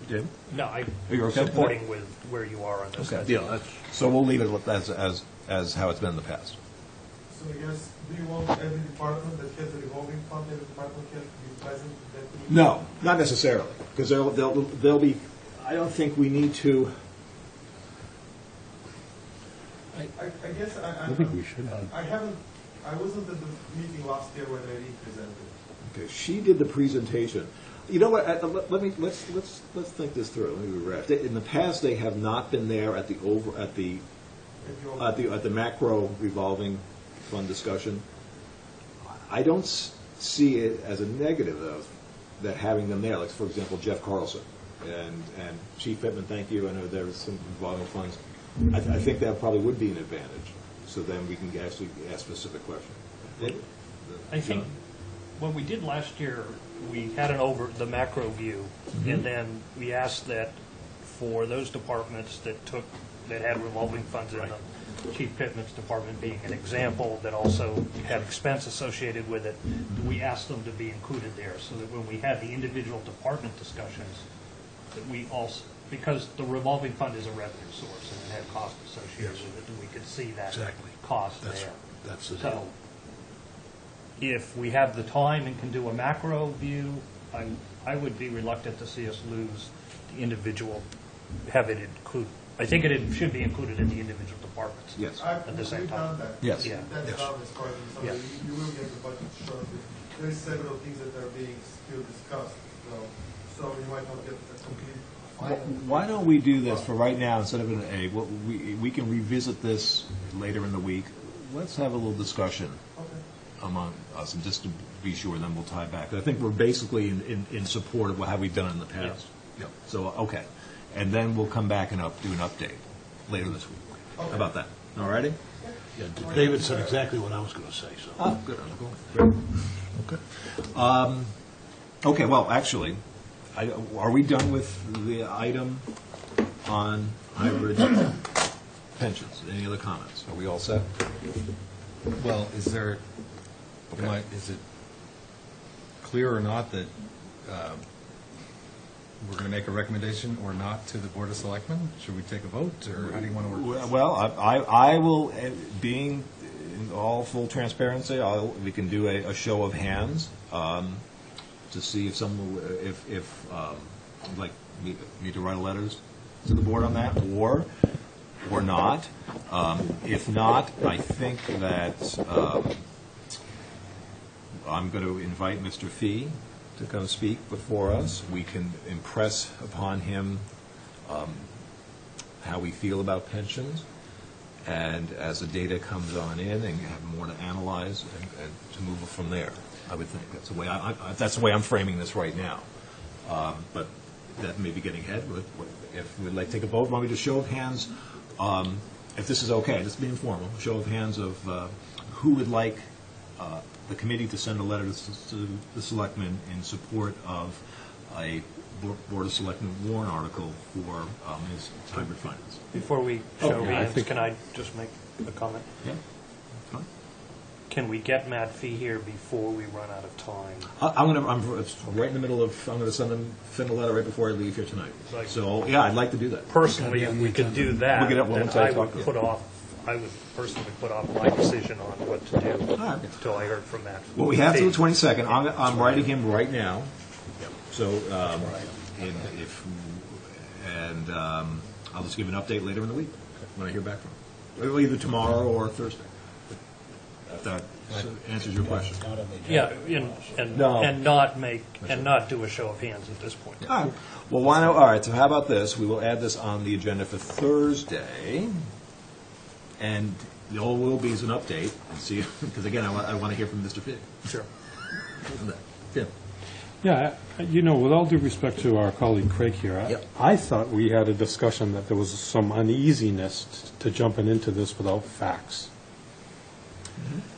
David? No, I'm You're okay with supporting that? with where you are on this. Okay. Yeah, So we'll leave it as how it's been in the past. So I guess, do you want every department that has a revolving fund, every department has to be present at that meeting? No, not necessarily, because they'll be, I don't think we need to. I guess I think we should. I wasn't at the meeting last year when Irene presented. Okay, she did the presentation. You know what? Let's think this through. Let me be ref. In the past, they have not been there at the macro revolving fund discussion. I don't see it as a negative, though, that having them there. Like, for example, Jeff Carlson and Chief Pittman. Thank you. I know there was some revolving funds. I think that probably would be an advantage. So then we can actually ask specific questions. I think what we did last year, we had the macro view, and then we asked that for those departments that had revolving funds in them, Chief Pittman's department being an example, that also had expense associated with it, we asked them to be included there, so that when we had the individual department discussions, that we also, because the revolving fund is a revenue source and it had cost associated with it, and we could see that cost there. That's the So, deal. if we have the time and can do a macro view, I would be reluctant to see us lose the individual, have it include, I think it should be included in the individual departments. Yes. At the same time. Yes. Yeah. That's Yes. done as part of the, Yeah. you will get the budget shortly. There is several things that are being still discussed, so you might not get a complete final. Why don't we do this for right now instead of an A? We can revisit this later in the week. Let's have a little discussion among us, and just to be sure, then we'll tie back. I think we're basically in support of how we've done it in the past. Yep. So, okay. And then we'll come back and do an update later this week. How about that? All righty? Yeah, David said exactly what I was going to say, so. Oh, good. Great. Okay. Okay, well, actually, are we done with the item on hybrid pensions? Any other comments? Are we all set? Well, is there, is it clear or not that we're going to make a recommendation or not to the Board of Selectmen? Should we take a vote, or how do you want to work this? Well, I will, being in all full transparency, we can do a show of hands to see if someone, if like me to write letters to the board on that, or not. If not, I think that I'm going to invite Mr. Fee to come speak before us. We can impress upon him how we feel about pensions, and as the data comes on in, and you have more to analyze and to move from there. I would think that's the way I'm framing this right now. But that may be getting ahead. If we'd like to take a vote, want me to show of hands, if this is okay, just be informal, show of hands of who would like the committee to send a letter to the selectmen in support of a Board of Selectmen warrant article for his hybrid finance. Before we show hands, can I just make a comment? Yeah. Fine. Can we get Matt Fee here before we run out of time? It's right in the middle of, I'm going to send a letter right before I leave here tonight. Like- So, yeah, I'd like to do that. Personally, if we could do that, We'll get it then once I I would talk to you. put off, I would personally put off my decision on what to do right. until I heard from Matt. Well, we have to Fee. the 22nd. I'm writing him right now. So, I'll just give an update later in the week when I hear back from him. Either tomorrow or Thursday. If that answers your question. Yeah, No. and not do a show of hands at this point. All right. Well, all right, so how about this? We will add this on the agenda for Thursday, and all will be is an update, and see, because again, I want to hear from Mr. Figg. Sure. Tim? Yeah, with all due respect to our colleague Craig here, Yep. I thought we had a discussion that there was some uneasiness to jumping into this without facts.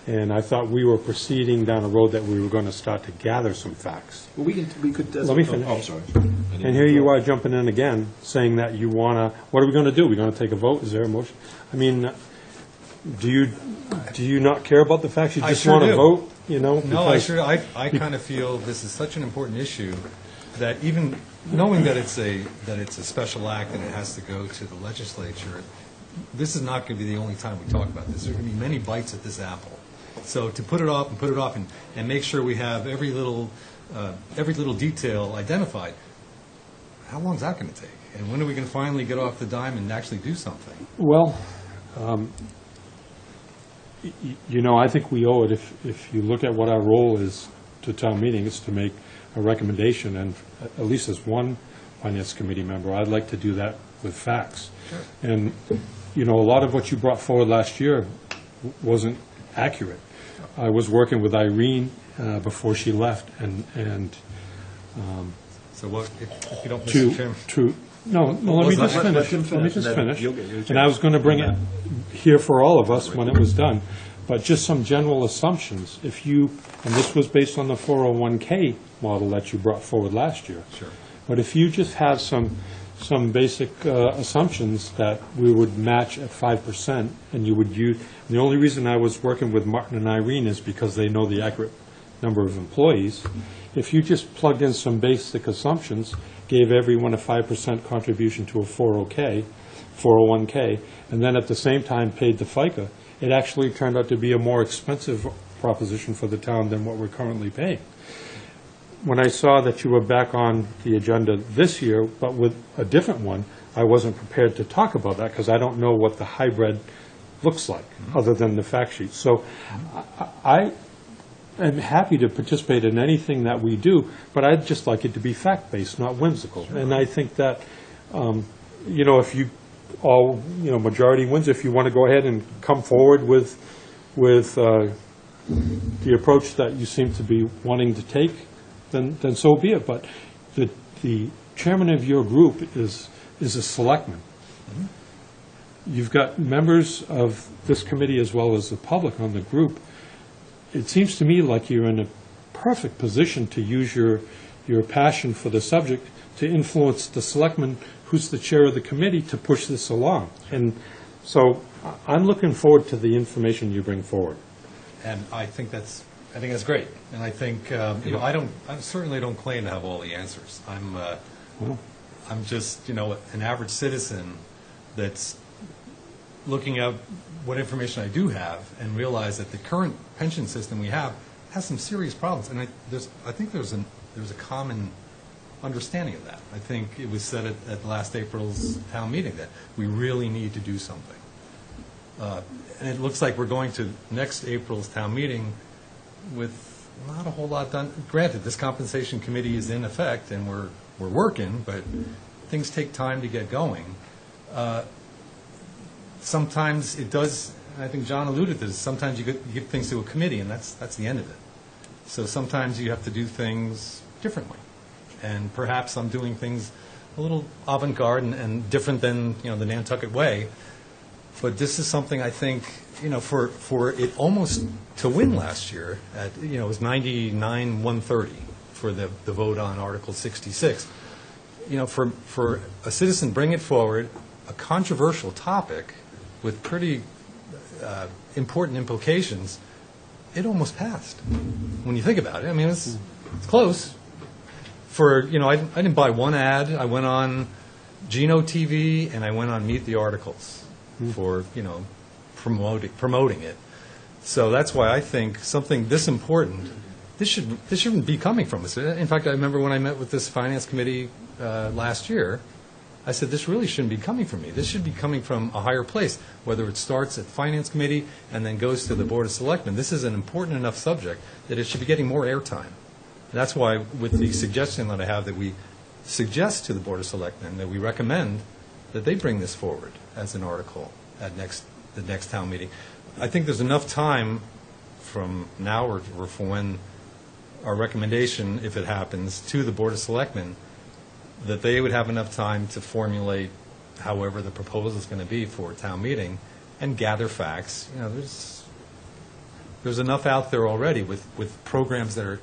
And I thought we were proceeding down a road that we were going to start to gather some facts. Well, we could. Let me finish. Oh, sorry. And here you are jumping in again, saying that you want to, what are we going to do? Are we going to take a vote? Is there a motion? I mean, do you not care about the facts? You I just sure want to do. vote, No, because- I kind of feel this is such an important issue that even knowing that it's a special act and it has to go to the legislature, this is not going to be the only time we talk about this. There are going to be many bites at this apple. So to put it off and make sure we have every little detail identified, how long is that going to take? And when are we going to finally get off the dime and actually do something? Well, I think we owe it, if you look at what our role is to town meeting, is to make a recommendation, and at least as one finance committee member, I'd like to do that with facts. Sure. And, a lot of what you brought forward last year wasn't accurate. I was working with Irene before she left, and So what, if you don't, to, Mr. Chairman? no, let me just Let finish. him Let me just then finish. you'll get your And I was going to bring it here for all of us when it was done, but just some general assumptions. And this was based on the 401K model that you brought forward last year. Sure. But if you just have some basic assumptions that we would match at 5%, and you would use, the only reason I was working with Martin and Irene is because they know the accurate number of employees. If you just plugged in some basic assumptions, gave everyone a 5% contribution to a 401K, and then at the same time paid the FICA, it actually turned out to be a more expensive proposition for the town than what we're currently paying. When I saw that you were back on the agenda this year, but with a different one, I wasn't prepared to talk about that because I don't know what the hybrid looks like, other than the fact sheet. So I am happy to participate in anything that we do, but I'd just like it to be fact-based, not whimsical. Sure. And I think that, if you all, majority wins, if you want to go ahead and come forward with the approach that you seem to be wanting to take, then so be it. But the chairman of your group is a selectman. Mm-hmm. You've got members of this committee as well as the public on the group. It seems to me like you're in a perfect position to use your passion for the subject to influence the selectman, who's the chair of the committee, to push this along. And so I'm looking forward to the information you bring forward. And I think that's great. And I think, I certainly don't claim to have all the answers. I'm just, an average citizen that's looking at what information I do have and realize that the current pension system we have has some serious problems. And I think there's a common understanding of that. I think it was said at last April's town meeting that we really need to do something. And it looks like we're going to next April's town meeting with not a whole lot done. Granted, this compensation committee is in effect and we're working, but things take time to get going. Sometimes it does, and I think John alluded to this, sometimes you give things to a committee and that's the end of it. So sometimes you have to do things differently. And perhaps I'm doing things a little avant-garde and different than, the Nantucket way. But this is something I think, for it almost to win last year, it was 99-130 for the vote on Article 66. For a citizen, bring it forward, a controversial topic with pretty important implications, it almost passed. When you think about it, I mean, it's close. I didn't buy one ad. I went on Geno TV and I went on Meet the Articles for, promoting it. So that's why I think something this important, this shouldn't be coming from us. In fact, I remember when I met with this finance committee last year, I said, this really shouldn't be coming from me. This should be coming from a higher place, whether it starts at finance committee and then goes to the Board of Selectmen. This is an important enough subject that it should be getting more airtime. That's why with the suggestion that I have that we suggest to the Board of Selectmen that we recommend that they bring this forward as an article at the next town meeting. I think there's enough time from now or from when our recommendation, if it happens, to the Board of Selectmen, that they would have enough time to formulate however the proposal is going to be for a town meeting and gather facts. There's enough out there already with programs that are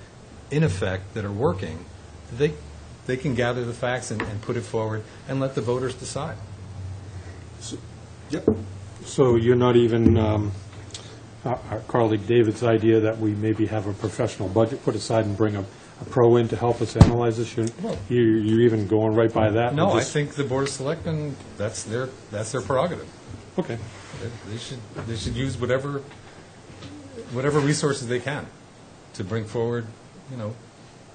in effect, that are working, they can gather the facts and put it forward and let the voters decide. So you're not even, our colleague David's idea that we maybe have a professional budget put aside and bring a pro in to help us analyze this, you're even going right by that? No, I think the Board of Selectmen, that's their prerogative. Okay. They should use whatever resources they can to bring forward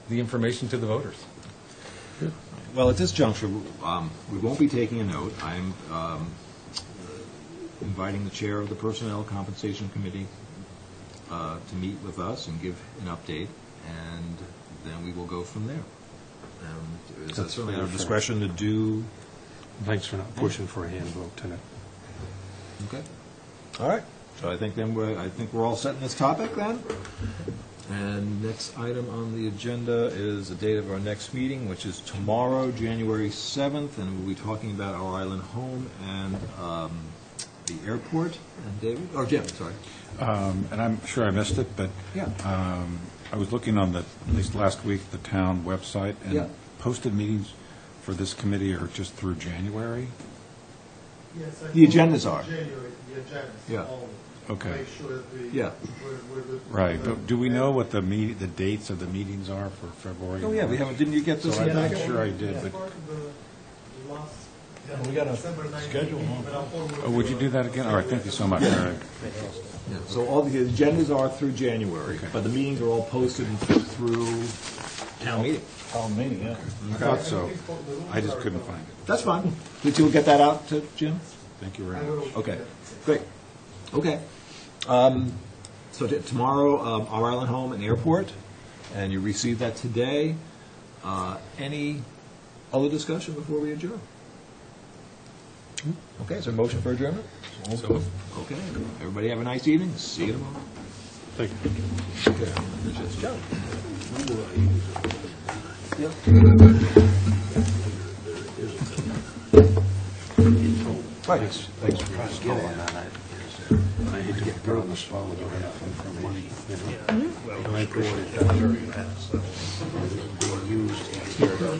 the information to the voters. Well, at this juncture, we won't be taking a note. I'm inviting the chair of the Personnel Compensation Committee to meet with us and give an update, and then we will go from there. It's certainly our discretion to do. Thanks for not pushing for a hand vote tonight. Okay. All right. So I think we're all set in this topic then. And next item on the agenda is the date of our next meeting, which is tomorrow, January 7th, and we'll be talking about our island home and the airport. And David, or Jim, sorry. And I'm sure I missed it, but Yeah. I was looking on at least last week, the town website, and Yeah. posted meetings for this committee are just through January. Yes, I The told agendas you are. January, the agendas. Yeah. Only. Okay. Make sure that we. Yeah. We're good. Right, but do we know what the dates of the meetings are for February? Oh, yeah, we haven't, didn't you get this? So in the I'm packet? sure I did, It's but part of the last. we got a December 19th schedule, huh? meeting, but I'll forward would you do that again? All right, thank you so much. All right. Yeah, so all the agendas are through January, Okay. but the meetings are all posted through town meeting. Town meeting, yeah. I thought so. I just couldn't find it. That's fine. Did you get that out to Jim? Thank you I very will. much. Okay, great. Okay. So tomorrow, our island home and airport, and you received that today. Any other discussion before we adjourn? Okay, is there a motion for adjournment? So Okay, everybody have a nice evening. See you tomorrow. Thank you. Okay. Joe. Right. Thanks for trying to get on that. I hate to get put on the spot with from money, you know. I appreciate Being used here.